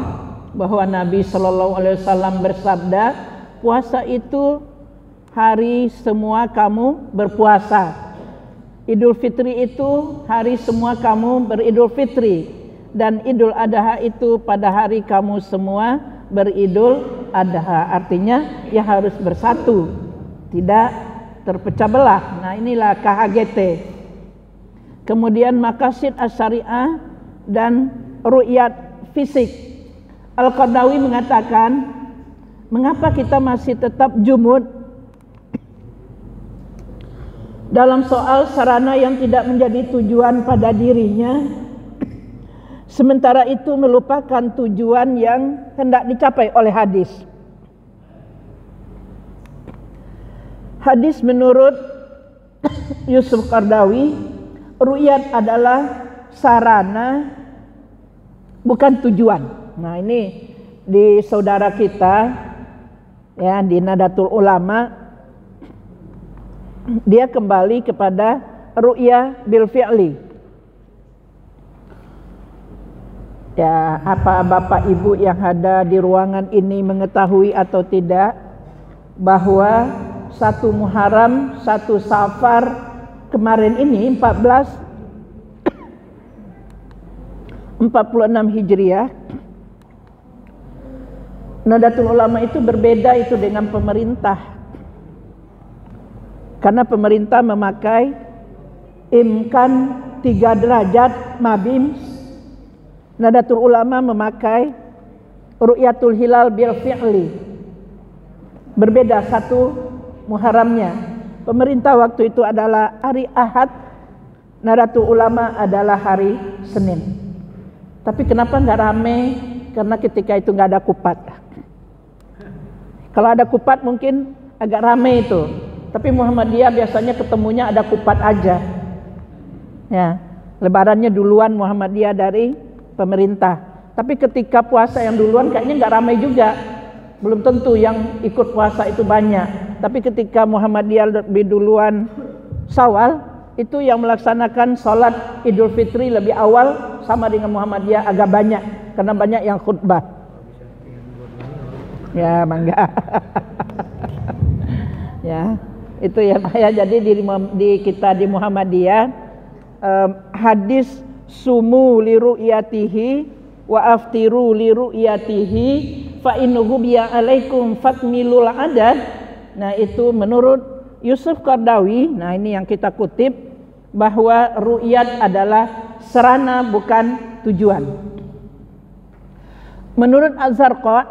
bahwa Nabi SAW bersabda, puasa itu hari semua kamu berpuasa. Idul Fitri itu hari semua kamu beridul fitri, dan Idul Adha itu pada hari kamu semua beridul adha. Artinya ya harus bersatu, tidak terpecah belah. Nah, inilah KHGT. Kemudian maqasid asy-syariah dan ru'yat fisik. Al-Qardawi mengatakan, mengapa kita masih tetap jumud dalam soal sarana yang tidak menjadi tujuan pada dirinya, sementara itu melupakan tujuan yang hendak dicapai oleh hadis. Hadis menurut Yusuf Qardawi, ru'yat adalah sarana, bukan tujuan. Nah, ini di saudara kita, ya, di Nadatul Ulama, dia kembali kepada ru'yah bil fi'li. Ya, apa Bapak Ibu yang ada di ruangan ini mengetahui atau tidak bahwa 1 Muharram, 1 Safar kemarin ini 1446 Hijriah, Nadatul Ulama itu berbeda itu dengan pemerintah. Karena pemerintah memakai imkan 3 derajat mabim, Nadatul Ulama memakai ru'yatul hilal bil fi'li. Berbeda 1 Muharramnya. Pemerintah waktu itu adalah hari Ahad, Nadatul Ulama adalah hari Senin. Tapi kenapa nggak rame? Karena ketika itu nggak ada kupat. Kalau ada kupat mungkin agak rame itu. Tapi Muhammadiyah biasanya ketemunya ada kupat aja. Ya, lebarannya duluan Muhammadiyah dari pemerintah. Tapi ketika puasa yang duluan kayaknya nggak ramai juga. Belum tentu yang ikut puasa itu banyak. Tapi ketika Muhammadiyah lebih duluan Syawal, itu yang melaksanakan sholat Idul Fitri lebih awal sama dengan Muhammadiyah agak banyak. Karena banyak yang khutbah. Ya, mangga. Ya. Itu ya Pak ya. Jadi di kita di Muhammadiyah, hadis sumu li ru'yatihi wa aftiru li ru'yatihi fa innahu biya alaikum fakmilul adad. Nah, itu menurut Yusuf Qardawi. Nah, ini yang kita kutip, bahwa ru'yat adalah sarana bukan tujuan. Menurut Az-Zarqa,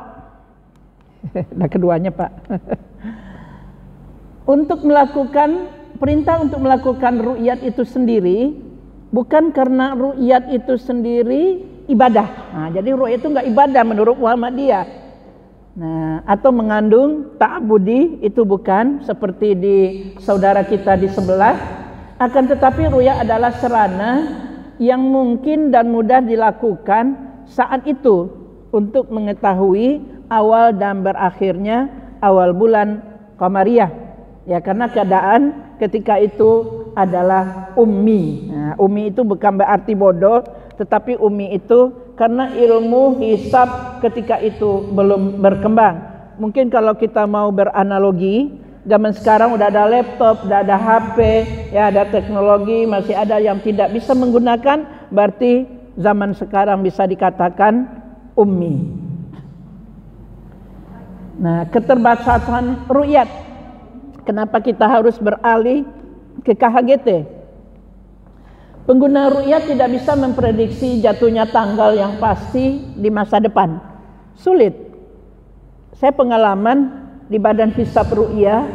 nah keduanya Pak, untuk melakukan perintah untuk melakukan ru'yat itu sendiri bukan karena ru'yat itu sendiri ibadah. Nah, jadi ru'yat itu enggak ibadah menurut Muhammadiyah. Nah, atau mengandung ta'budi, itu bukan seperti di saudara kita di sebelah. Akan tetapi ru'yat adalah sarana yang mungkin dan mudah dilakukan saat itu untuk mengetahui awal dan berakhirnya awal bulan qamariyah. Ya, karena keadaan ketika itu adalah ummi. Nah, ummi itu bukan berarti bodoh, tetapi ummi itu karena ilmu hisab ketika itu belum berkembang. Mungkin kalau kita mau beranalogi, zaman sekarang udah ada laptop, udah ada HP, ya ada teknologi, masih ada yang tidak bisa menggunakan, berarti zaman sekarang bisa dikatakan ummi. Nah, keterbatasan ru'yat. Kenapa kita harus beralih ke KHGT? Pengguna ru'yat tidak bisa memprediksi jatuhnya tanggal yang pasti di masa depan. Sulit. Saya pengalaman di Badan Hisab Ru'yah,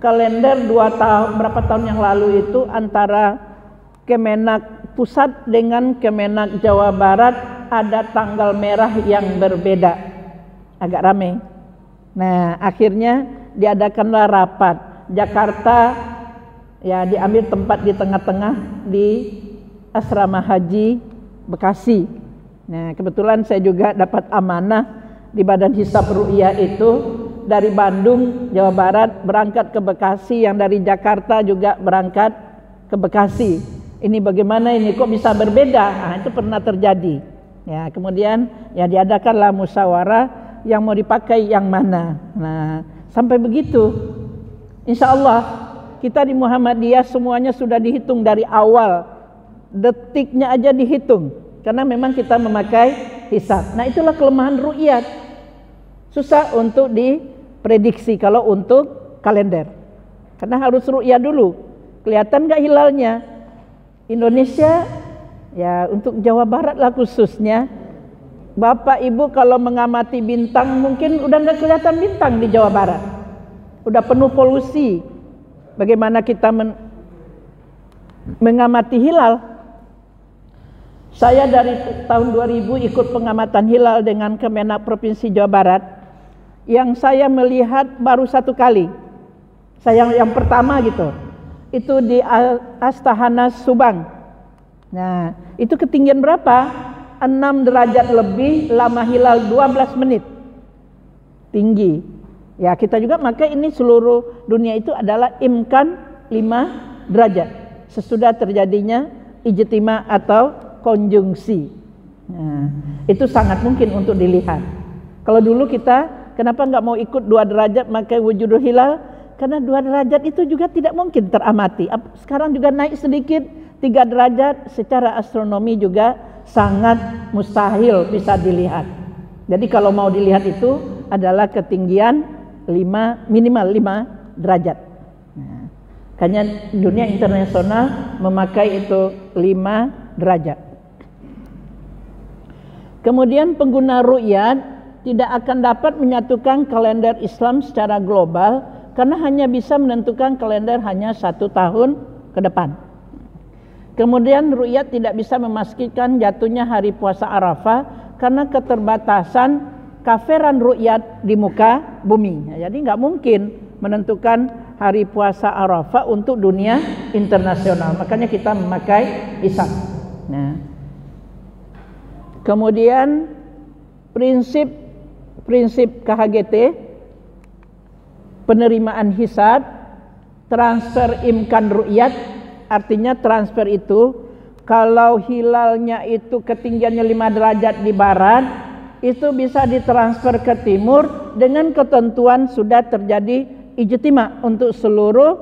kalender berapa tahun yang lalu itu antara Kemenak Pusat dengan Kemenak Jawa Barat ada tanggal merah yang berbeda. Agak ramai. Nah, akhirnya diadakanlah rapat. Jakarta ya diambil tempat di tengah-tengah di Asrama Haji Bekasi. Nah, kebetulan saya juga dapat amanah di Badan Hisab Ru'yah itu dari Bandung, Jawa Barat berangkat ke Bekasi, yang dari Jakarta juga berangkat ke Bekasi. Ini bagaimana ini kok bisa berbeda? Nah, itu pernah terjadi. Ya, kemudian ya diadakanlah musyawarah yang mau dipakai yang mana. Nah, sampai begitu. Insya Allah kita di Muhammadiyah semuanya sudah dihitung dari awal, detiknya aja dihitung, karena memang kita memakai hisab. Nah, itulah kelemahan ru'yat, susah untuk diprediksi kalau untuk kalender, karena harus ru'yat dulu, kelihatan gak hilalnya. Indonesia ya, untuk Jawa Barat lah khususnya, Bapak Ibu kalau mengamati bintang mungkin udah gak kelihatan bintang di Jawa Barat, udah penuh polusi. Bagaimana kita mengamati hilal? Saya dari tahun 2000 ikut pengamatan hilal dengan Kemenak Provinsi Jawa Barat. Yang saya melihat baru satu kali. Saya yang pertama gitu. Itu di Astahana Subang. Nah, itu ketinggian berapa? 6 derajat lebih, lama hilal 12 menit. Tinggi. Ya, kita juga maka ini seluruh dunia itu adalah imkan 5 derajat sesudah terjadinya ijtima atau konjungsi. Nah, itu sangat mungkin untuk dilihat. Kalau dulu kita kenapa nggak mau ikut 2 derajat maka wujudul hilal? Karena 2 derajat itu juga tidak mungkin teramati. Sekarang juga naik sedikit 3 derajat, secara astronomi juga sangat mustahil bisa dilihat. Jadi kalau mau dilihat itu adalah ketinggian minimal 5 derajat. Nah, karena dunia internasional memakai itu 5 derajat. Kemudian pengguna ru'yat tidak akan dapat menyatukan kalender Islam secara global karena hanya bisa menentukan kalender hanya 1 tahun ke depan. Kemudian ru'yat tidak bisa memastikan jatuhnya hari puasa Arafah karena keterbatasan kaferan ru'yat di muka bumi. Jadi nggak mungkin menentukan hari puasa Arafah untuk dunia internasional. Makanya kita memakai hisab. Nah, kemudian prinsip KHGT, penerimaan hisab, transfer imkan ru'yat, artinya transfer itu kalau hilalnya itu ketinggiannya 5 derajat di barat, itu bisa ditransfer ke timur dengan ketentuan sudah terjadi ijtima untuk seluruh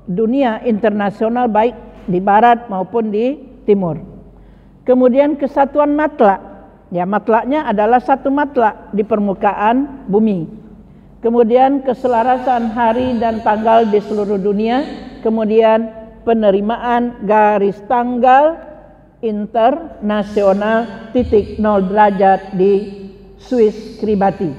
dunia internasional baik di barat maupun di timur. Kemudian kesatuan matlak, ya matlaknya adalah satu matlak di permukaan bumi. Kemudian keselarasan hari dan tanggal di seluruh dunia. Kemudian penerimaan garis tanggal internasional 0 derajat di Swiss Kiribati.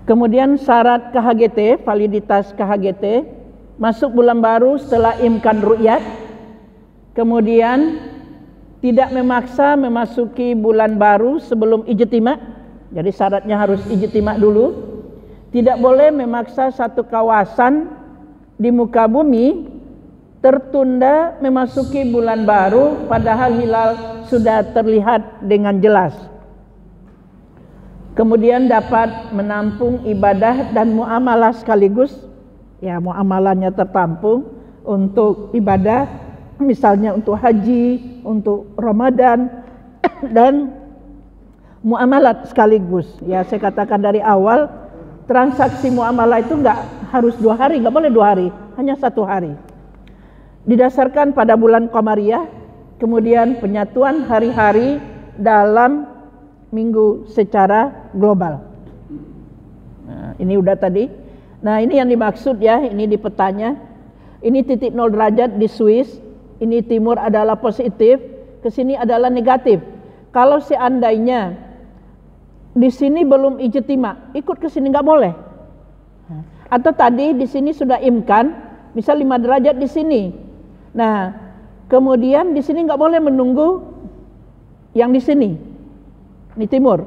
Kemudian syarat KHGT, validitas KHGT, masuk bulan baru setelah imkan ru'yat. Kemudian tidak memaksa memasuki bulan baru sebelum ijtima. Jadi syaratnya harus ijtima dulu. Tidak boleh memaksa satu kawasan di muka bumi tertunda memasuki bulan baru padahal hilal sudah terlihat dengan jelas. Kemudian dapat menampung ibadah dan muamalah sekaligus. Ya, muamalahnya tertampung untuk ibadah, misalnya untuk haji, untuk Ramadan, dan muamalat sekaligus. Ya, saya katakan dari awal, transaksi muamalah itu nggak harus 2 hari, nggak boleh 2 hari, hanya 1 hari. Didasarkan pada bulan Qamariyah, kemudian penyatuan hari-hari dalam minggu secara global. Nah, ini udah tadi. Nah, ini yang dimaksud ya, ini di petanya. Ini titik 0 derajat di Swiss. Ini timur adalah positif, ke sini adalah negatif. Kalau seandainya di sini belum ijtima, ikut ke sini nggak boleh. Atau tadi di sini sudah imkan, misal 5 derajat di sini. Nah, kemudian di sini nggak boleh menunggu yang di sini. Ini timur.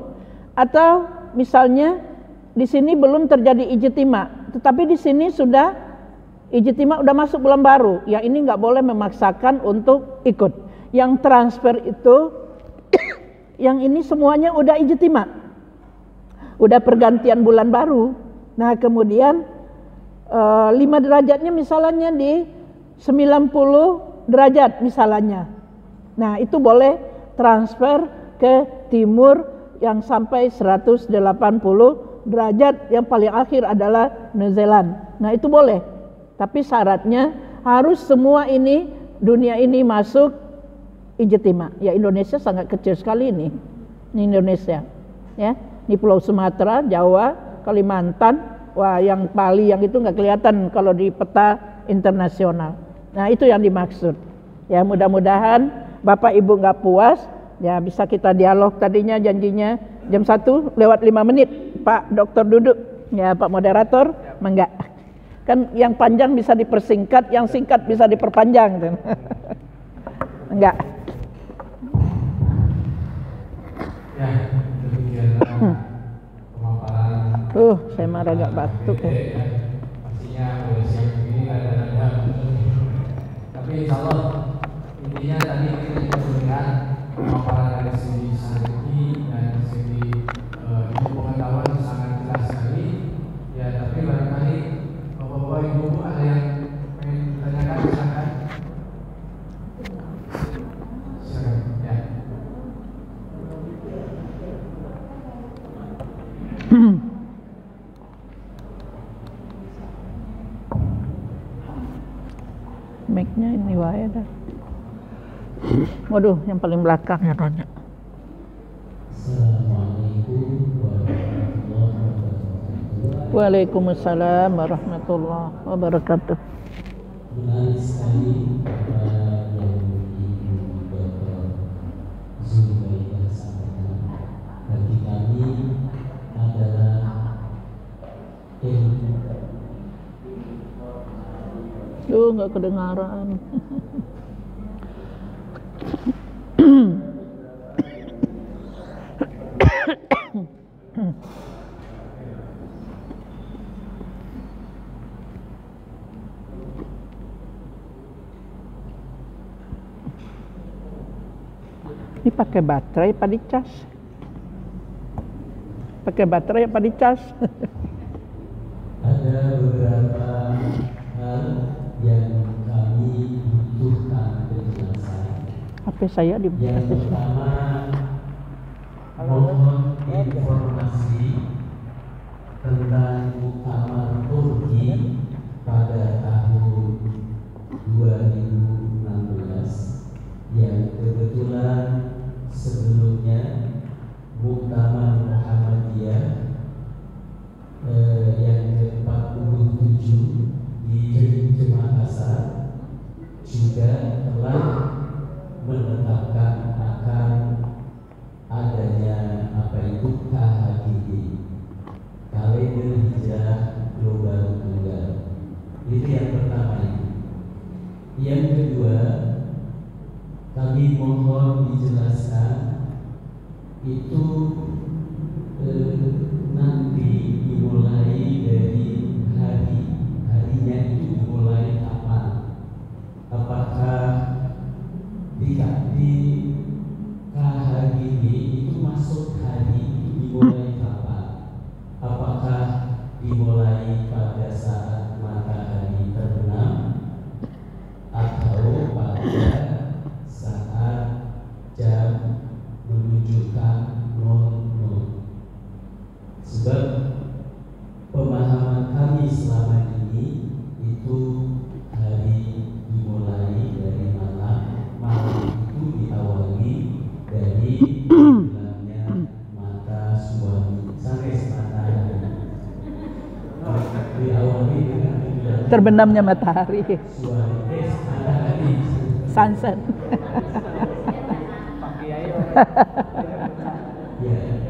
Atau misalnya di sini belum terjadi ijtima, tetapi di sini sudah ijtima, udah masuk bulan baru. Yang ini nggak boleh memaksakan untuk ikut. Yang transfer itu, yang ini semuanya udah ijtima, udah pergantian bulan baru. Nah, kemudian 5 derajatnya misalnya di 90 derajat misalnya. Nah, itu boleh transfer ke timur yang sampai 180 derajat, yang paling akhir adalah New Zealand. Nah, itu boleh. Tapi syaratnya harus semua ini, dunia ini masuk ijtima. Ya, Indonesia sangat kecil sekali ini. Ini Indonesia. Ya, ini Pulau Sumatera, Jawa, Kalimantan. Wah, yang Bali yang itu nggak kelihatan kalau di peta internasional. Nah, itu yang dimaksud. Ya, mudah-mudahan Bapak Ibu nggak puas, ya bisa kita dialog. Tadinya janjinya jam 1 lewat 5 menit. Pak Dokter duduk. Ya, Pak Moderator, enggak. Kan yang panjang bisa dipersingkat, yang singkat bisa diperpanjang. Enggak. Ya, demikianlah pemaparan. Saya marah agak batuk ya. Pastinya oleh siang ini ada. Tapi insya Allah intinya tadi kita juga melihat pemaparan dari segi strategi dan segi ilmu pengetahuan sangat jelas sekali. Ya, tapi barangkali bapak-bapak ibu ada yang ingin ditanyakan, silakan. Silakan. Ya. Mic-nya ini wae dah. Waduh, yang paling belakang ya tanya. Assalamualaikum warahmatullahi wabarakatuh. Waalaikumsalam warahmatullahi wabarakatuh. Menarik sekali apa yang Ibu Dr. Zulbaida sampaikan. Bagi kami adalah ilmu. Nggak kedengaran. Ini pakai baterai apa dicas? Pakai baterai apa dicas? Ada beberapa hal yang kami butuhkan penjelasan. HP saya di Yang pertama, mohon informasi tentang muktamar Turki pada tahun 2016 yang kebetulan sebelumnya muktamar Muhammadiyah yang ke-47 di Makassar juga telah menetapkan akan adanya apa itu KHGG, kalender hijrah global tunggal. Itu yang pertama itu. Yang kedua, kami mohon dijelaskan itu nanti dimulai dari harinya itu dimulai kapan? Apakah di KHGG itu masuk hari itu dimulai kapan? terbenamnya matahari. Sunset. Ya,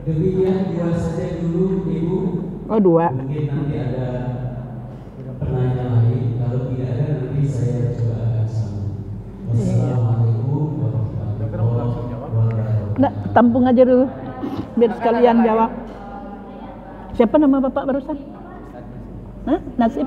demikian dua saja dulu Ibu. Oh, 2. Mungkin nanti ada pertanyaan lain. Kalau tidak ada nanti saya coba akan sambung. Wassalamualaikum warahmatullahi wabarakatuh. Nah, tampung aja dulu biar sekalian jawab. Siapa nama Bapak barusan? Hah? Nasib?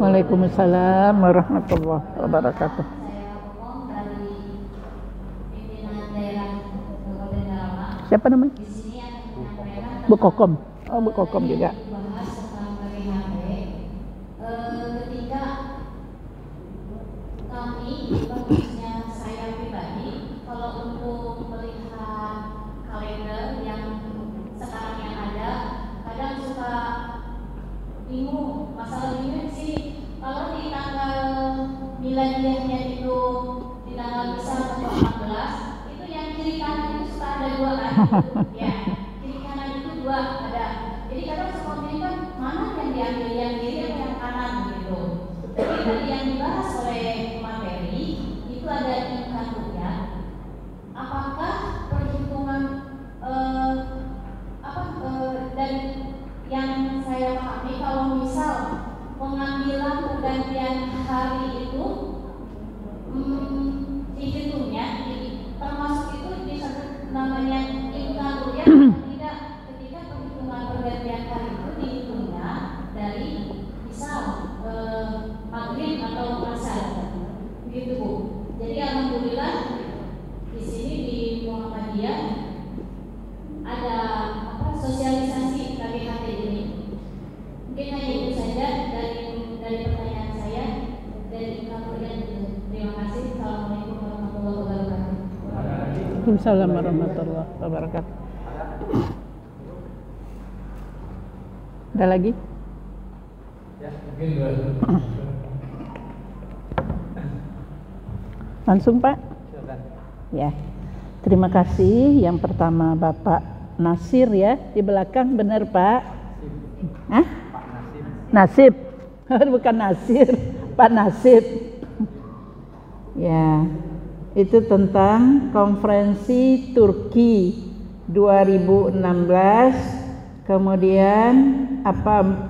Waalaikumsalam warahmatullahi wabarakatuh. Siapa namanya? Bu Kokom. Oh, Bu Kokom juga. Ketika kami, khususnya saya pribadi, kalau untuk melihat kalender yang sekarang yang ada, kadang suka bingung. Masalah bingung sih, kalau di tanggal miladiahnya itu di tanggal misal 14, itu yang kiri kanan itu suka ada 2 kan? Ya, kiri kanan itu 2 ada. Jadi kadang suka bingung kan mana yang diambil yang kiri atau yang kanan gitu. Jadi tadi yang dibahas oleh materi itu ada ingkar rukyat. Apakah perhitungan dan yang saya pahami kalau misal pengambilan pergantian hari itu dihitungnya termasuk itu disebut namanya ingkar rukyat atau tidak ketika perhitungan pergantian hari itu dihitungnya dari misal maghrib atau asar begitu Bu. Jadi alhamdulillah di sini di Muhammadiyah ada sosialisasi KBHT ini. Mungkin hanya itu saja dari pertanyaan saya dari Kementerian. Terima kasih. Assalamualaikum warahmatullahi wabarakatuh. Waalaikumsalam warahmatullahi wabarakatuh. Ada lagi? Ya, mungkin 2. Langsung Pak? Silakan. Ya. Terima kasih. Yang pertama Bapak Nasir ya, di belakang benar Pak? Hah? Pak Nasib. Nasib. Bukan Nasir, Pak Nasib. Ya, itu tentang konferensi Turki 2016. Kemudian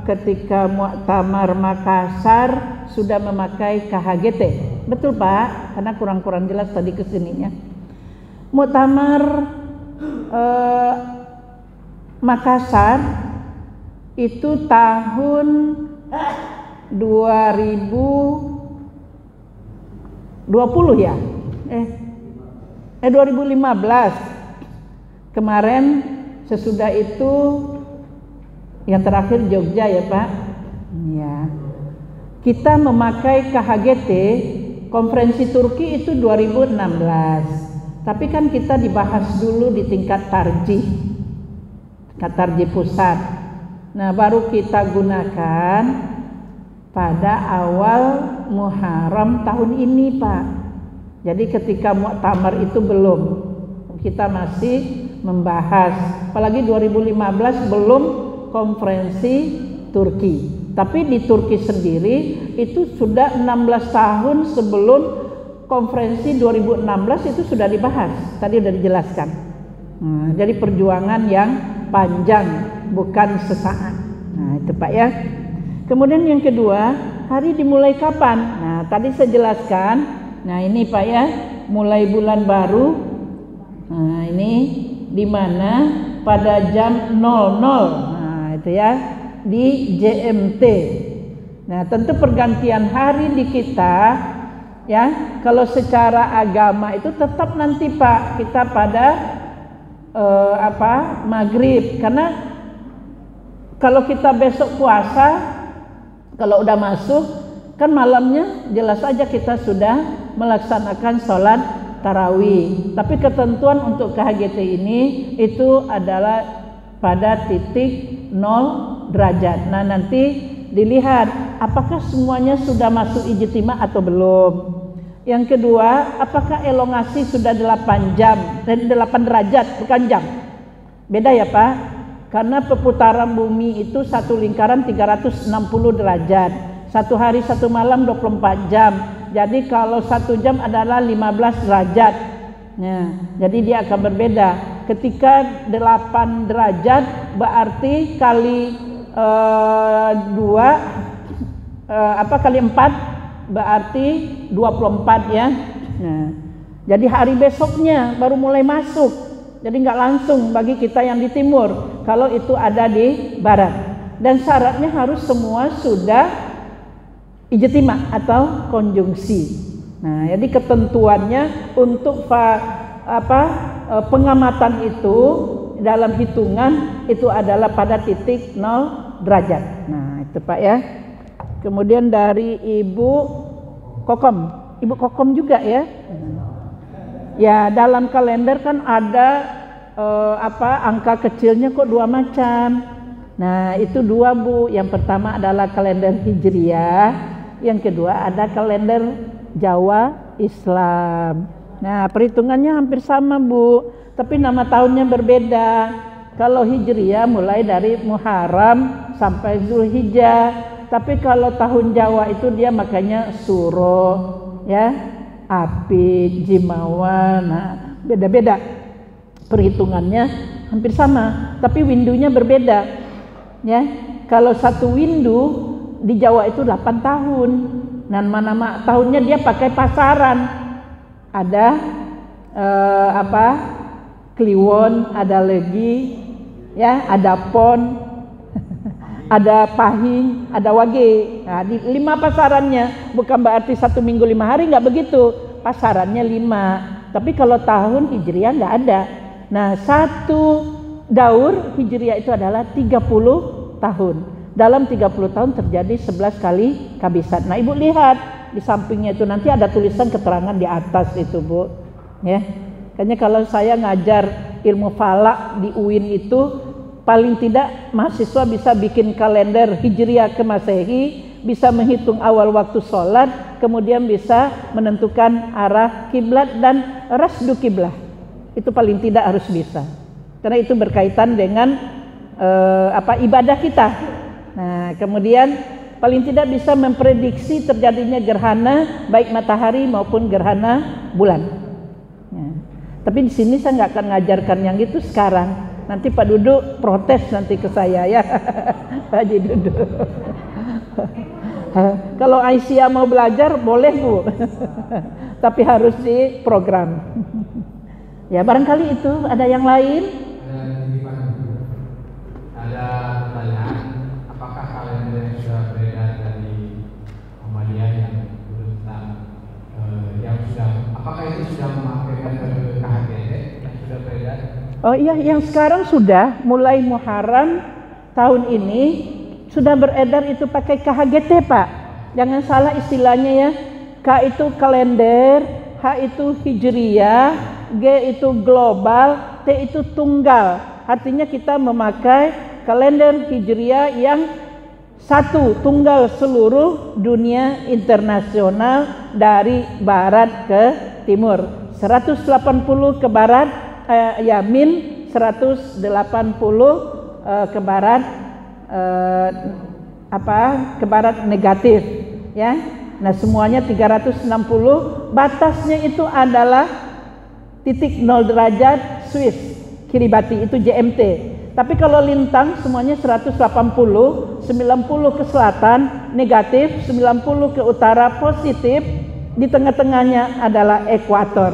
ketika Muktamar Makassar sudah memakai KHGT. Betul Pak, karena kurang-kurang jelas tadi kesininya. Muktamar Makassar itu tahun 2020 ya? 2015. Kemarin sesudah itu yang terakhir Jogja ya Pak? Ya. Kita memakai KHGT konferensi Turki itu 2016. Tapi kan kita dibahas dulu di tingkat tarjih pusat. Nah, baru kita gunakan pada awal Muharram tahun ini, Pak. Jadi ketika muktamar itu belum, kita masih membahas. Apalagi 2015 belum konferensi Turki. Tapi di Turki sendiri itu sudah 16 tahun sebelum konferensi 2016 itu sudah dibahas. Tadi sudah dijelaskan. Jadi perjuangan yang panjang, bukan sesaat. Nah, itu Pak ya. Kemudian yang kedua, hari dimulai kapan? Nah, tadi saya jelaskan. Nah, ini Pak ya, mulai bulan baru. Nah, ini di mana pada jam 00. Nah, itu ya, di GMT. Nah, tentu pergantian hari di kita ya, kalau secara agama itu tetap nanti Pak kita pada maghrib, karena kalau kita besok puasa, kalau udah masuk kan malamnya jelas aja kita sudah melaksanakan sholat tarawih. Tapi ketentuan untuk KHGT ini itu adalah pada titik 0 derajat. Nah, nanti dilihat apakah semuanya sudah masuk ijtima atau belum. Yang kedua, apakah elongasi sudah 8 jam, 8 derajat, bukan jam. Beda ya Pak, karena perputaran bumi itu satu lingkaran 360 derajat. Satu hari satu malam 24 jam. Jadi kalau 1 jam adalah 15 derajat. Nah, jadi dia akan berbeda. Ketika 8 derajat berarti kali 4 berarti 24 ya. Nah, jadi hari besoknya baru mulai masuk. Jadi nggak langsung bagi kita yang di timur. Kalau itu ada di barat. Dan syaratnya harus semua sudah ijtima atau konjungsi. Nah, jadi ketentuannya untuk pengamatan itu dalam hitungan itu adalah pada titik 0 derajat. Nah, itu Pak ya. Kemudian dari Ibu Kokom juga ya. Ya, dalam kalender kan ada angka kecilnya kok 2 macam. Nah, itu 2 Bu. Yang pertama adalah kalender Hijriah, yang kedua ada kalender Jawa Islam. Nah, perhitungannya hampir sama Bu, tapi nama tahunnya berbeda. Kalau Hijriah mulai dari Muharram sampai Zulhijjah. Tapi kalau tahun Jawa itu dia makanya Suro, ya, Apit, Jimawa. Nah, beda-beda perhitungannya, hampir sama, tapi windunya berbeda, ya. Kalau satu windu di Jawa itu 8 tahun. Dan mana tahunnya dia pakai pasaran. Ada Kliwon, ada Legi, ya, ada Pon. Ada Pahing, ada Wage. Nah, di 5 pasarannya, bukan berarti 1 minggu 5 hari, nggak begitu. Pasarannya 5. Tapi kalau tahun Hijriah nggak ada. Nah, 1 daur Hijriah itu adalah 30 tahun. Dalam 30 tahun terjadi 11 kali kabisat. Nah, Ibu lihat di sampingnya itu nanti ada tulisan keterangan di atas itu Bu. Ya, kayaknya kalau saya ngajar ilmu falak di UIN itu paling tidak mahasiswa bisa bikin kalender Hijriah ke Masehi, bisa menghitung awal waktu sholat, kemudian bisa menentukan arah kiblat dan rasdu kiblah. Itu paling tidak harus bisa, karena itu berkaitan dengan ibadah kita. Nah, kemudian paling tidak bisa memprediksi terjadinya gerhana baik matahari maupun gerhana bulan. Nah, tapi di sini saya nggak akan ngajarkan yang itu sekarang. Nanti Pak Duduk protes nanti ke saya ya. Pak Haji Duduk. Kalau Aisyah mau belajar boleh Bu. Tapi harus di program. Ya, barangkali itu ada yang lain. Ada pertanyaan, apakah kalender yang sudah beredar dari Muhammadiyah yang tentang apakah itu sudah memakai metode KHGT yang sudah beredar? Oh iya, yang sekarang sudah mulai Muharram tahun ini sudah beredar itu pakai KHGT Pak. Jangan salah istilahnya ya. K itu kalender, H itu Hijriah, G itu global, T itu tunggal. Artinya kita memakai kalender Hijriah yang satu, tunggal seluruh dunia internasional dari barat ke timur. 180 ke barat, min 180 ke barat, ke barat negatif, ya. Nah, semuanya 360. Batasnya itu adalah titik 0 derajat Swiss, Kiribati itu GMT. Tapi kalau lintang semuanya 180, 90 ke selatan negatif, 90 ke utara positif, di tengah-tengahnya adalah ekuator.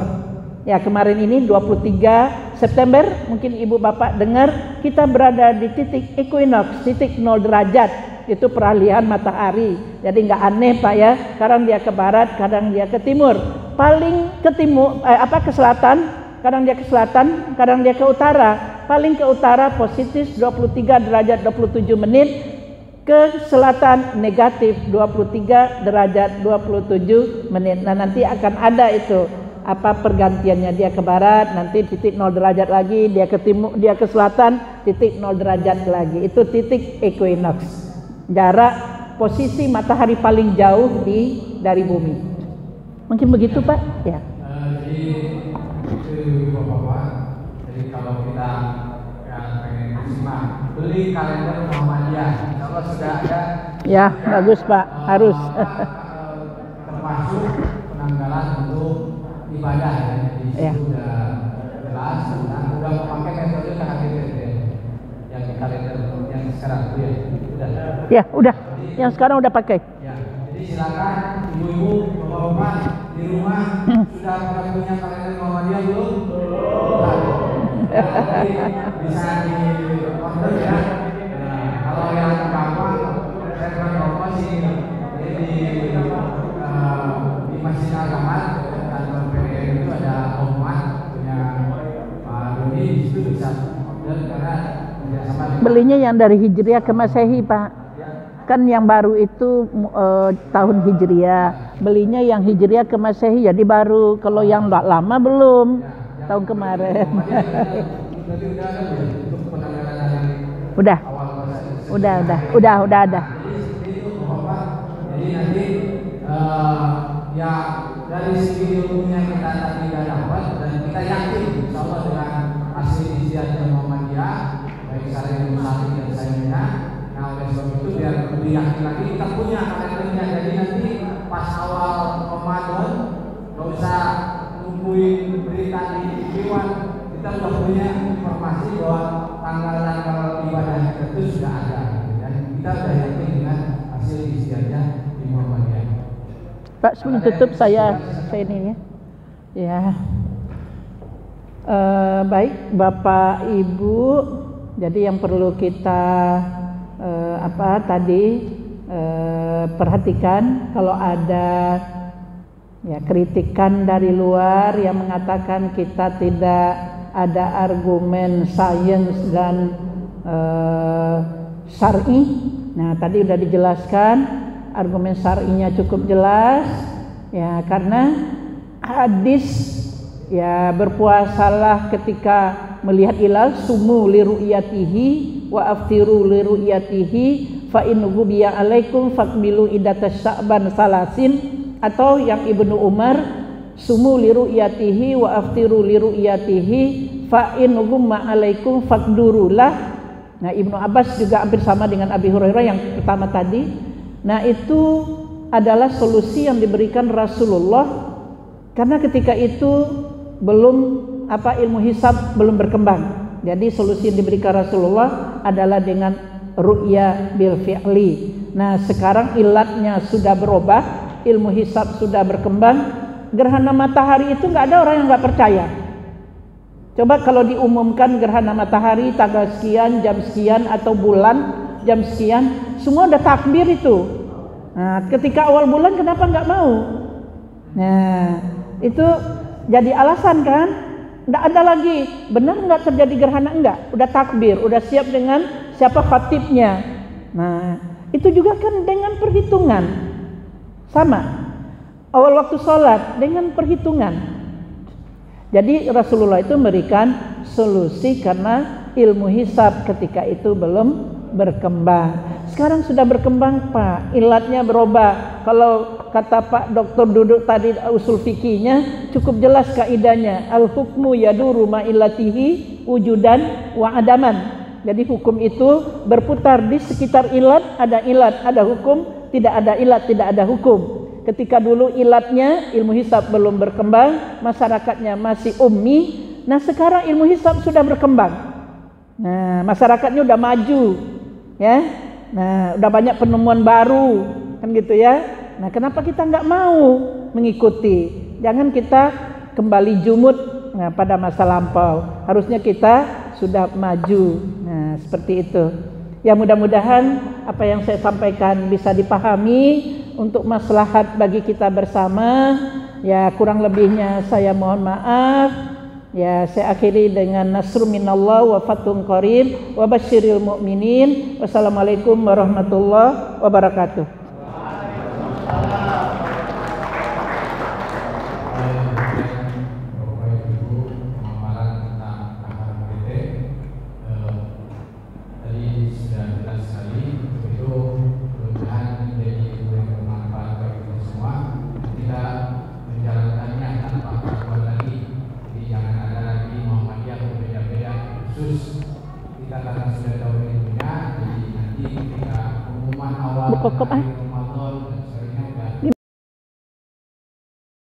Ya, kemarin ini 23 September, mungkin Ibu Bapak dengar, kita berada di titik equinox, titik 0 derajat, itu peralihan matahari. Jadi nggak aneh Pak ya, kadang dia ke barat, kadang dia ke timur. Paling ke timur, ke selatan, kadang dia ke selatan, kadang dia ke utara. Paling ke utara positif 23 derajat 27 menit, ke selatan negatif 23 derajat 27 menit. Nah, nanti akan ada itu pergantiannya, dia ke barat nanti titik 0 derajat lagi, dia ke timur, dia ke selatan titik 0 derajat lagi. Itu titik equinox, jarak posisi matahari paling jauh dari bumi. Mungkin begitu Pak ya. Jadi itu Bapak-Bapak, jadi kalau kita pengen simak, beli kalender Muhammadiyah, insya Allah sudah ada ya. Bagus Pak, harus termasuk penanggalan untuk ibadah ya. Jadi ya. sudah jelas dan sudah memakai metode KHDT yang di kalender yang sekarang itu ya. Sudah. Ya, udah. Yang sekarang udah pakai. Ya. Jadi silakan ibu-ibu, bapak-bapak di rumah sudah pada punya kalender Muhammadiyah belum? Jadi bisa di order ya. Nah, kalau yang gampang saya pernah ngomong sih di Masjid Al-Ahmad kantor PDM itu ada Omar punya Pak Doni, di situ bisa order karena kerjasama dengan Belinya yang dari Hijriah ke Masehi Pak. Kan yang baru itu tahun Hijriah. Belinya yang Hijriah ke Masehi, jadi baru. Kalau yang lama belum. Tahun kemarin. Udah. Udah ada. Jadi nanti ya dari segi ilmunya kita tadi sudah dapat dan kita yakin insya Allah dengan hasil istiadatnya Muhammadiyah baik secara ilmu sakit dan sainnya. Nah oleh sebab itu biar lebih yakin lagi kita punya kalendernya. Jadi nanti pas awal Ramadan nggak usah nungguin berita di TV-an, kita sudah punya informasi bahwa tanggal-tanggal ibadah itu sudah ada dan kita sudah yakin dengan hasil istiadatnya di Muhammadiyah. Pak, sebelum tutup saya ini ya. Ya. Baik Bapak Ibu, jadi yang perlu kita perhatikan kalau ada ya kritikan dari luar yang mengatakan kita tidak ada argumen sains dan syar'i. Nah, tadi sudah dijelaskan argumen syar'inya cukup jelas ya, karena hadis ya berpuasalah ketika melihat hilal, sumu li ru'yatihi wa aftiru li ru'yatihi fa in ghubiya alaikum fakmilu iddatas sya'ban salasin, atau yang Ibnu Umar sumu li ru'yatihi wa aftiru li ru'yatihi fa in ghumma alaikum fakdurulah. Nah, Ibnu Abbas juga hampir sama dengan Abi Hurairah yang pertama tadi. Nah, itu adalah solusi yang diberikan Rasulullah karena ketika itu belum ilmu hisab belum berkembang. Jadi solusi yang diberikan Rasulullah adalah dengan ru'ya bil fi'li. Nah, sekarang ilatnya sudah berubah, ilmu hisab sudah berkembang. Gerhana matahari itu nggak ada orang yang nggak percaya. Coba kalau diumumkan gerhana matahari tanggal sekian, jam sekian, atau bulan jam sekian, semua udah takbir itu. Nah, ketika awal bulan kenapa nggak mau? Nah, itu jadi alasan kan? Nggak ada lagi, benar nggak terjadi gerhana? Enggak, udah takbir, udah siap dengan siapa khatibnya. Nah, itu juga kan dengan perhitungan. Sama, awal waktu sholat dengan perhitungan. Jadi Rasulullah itu memberikan solusi karena ilmu hisab ketika itu belum berkembang. Sekarang sudah berkembang Pak, ilatnya berubah. Kalau kata Pak Dokter Duduk tadi usul fikihnya cukup jelas kaidahnya, al hukmu yaduru ma illatihi wujudan wa adaman. Jadi hukum itu berputar di sekitar ilat, ada hukum, tidak ada ilat, tidak ada hukum. Ketika dulu ilatnya ilmu hisab belum berkembang, masyarakatnya masih ummi. Nah, sekarang ilmu hisab sudah berkembang. Nah, masyarakatnya udah maju, ya. Nah, udah banyak penemuan baru, kan gitu ya. Nah, kenapa kita nggak mau mengikuti? Jangan kita kembali jumud pada masa lampau. Harusnya kita sudah maju. Nah, seperti itu. Ya, mudah-mudahan apa yang saya sampaikan bisa dipahami untuk maslahat bagi kita bersama. Ya, kurang lebihnya saya mohon maaf. Ya, saya akhiri dengan nasrun minallah wa fathun qarib wa basyiril mu'minin. Wassalamualaikum warahmatullahi wabarakatuh. kokop ah.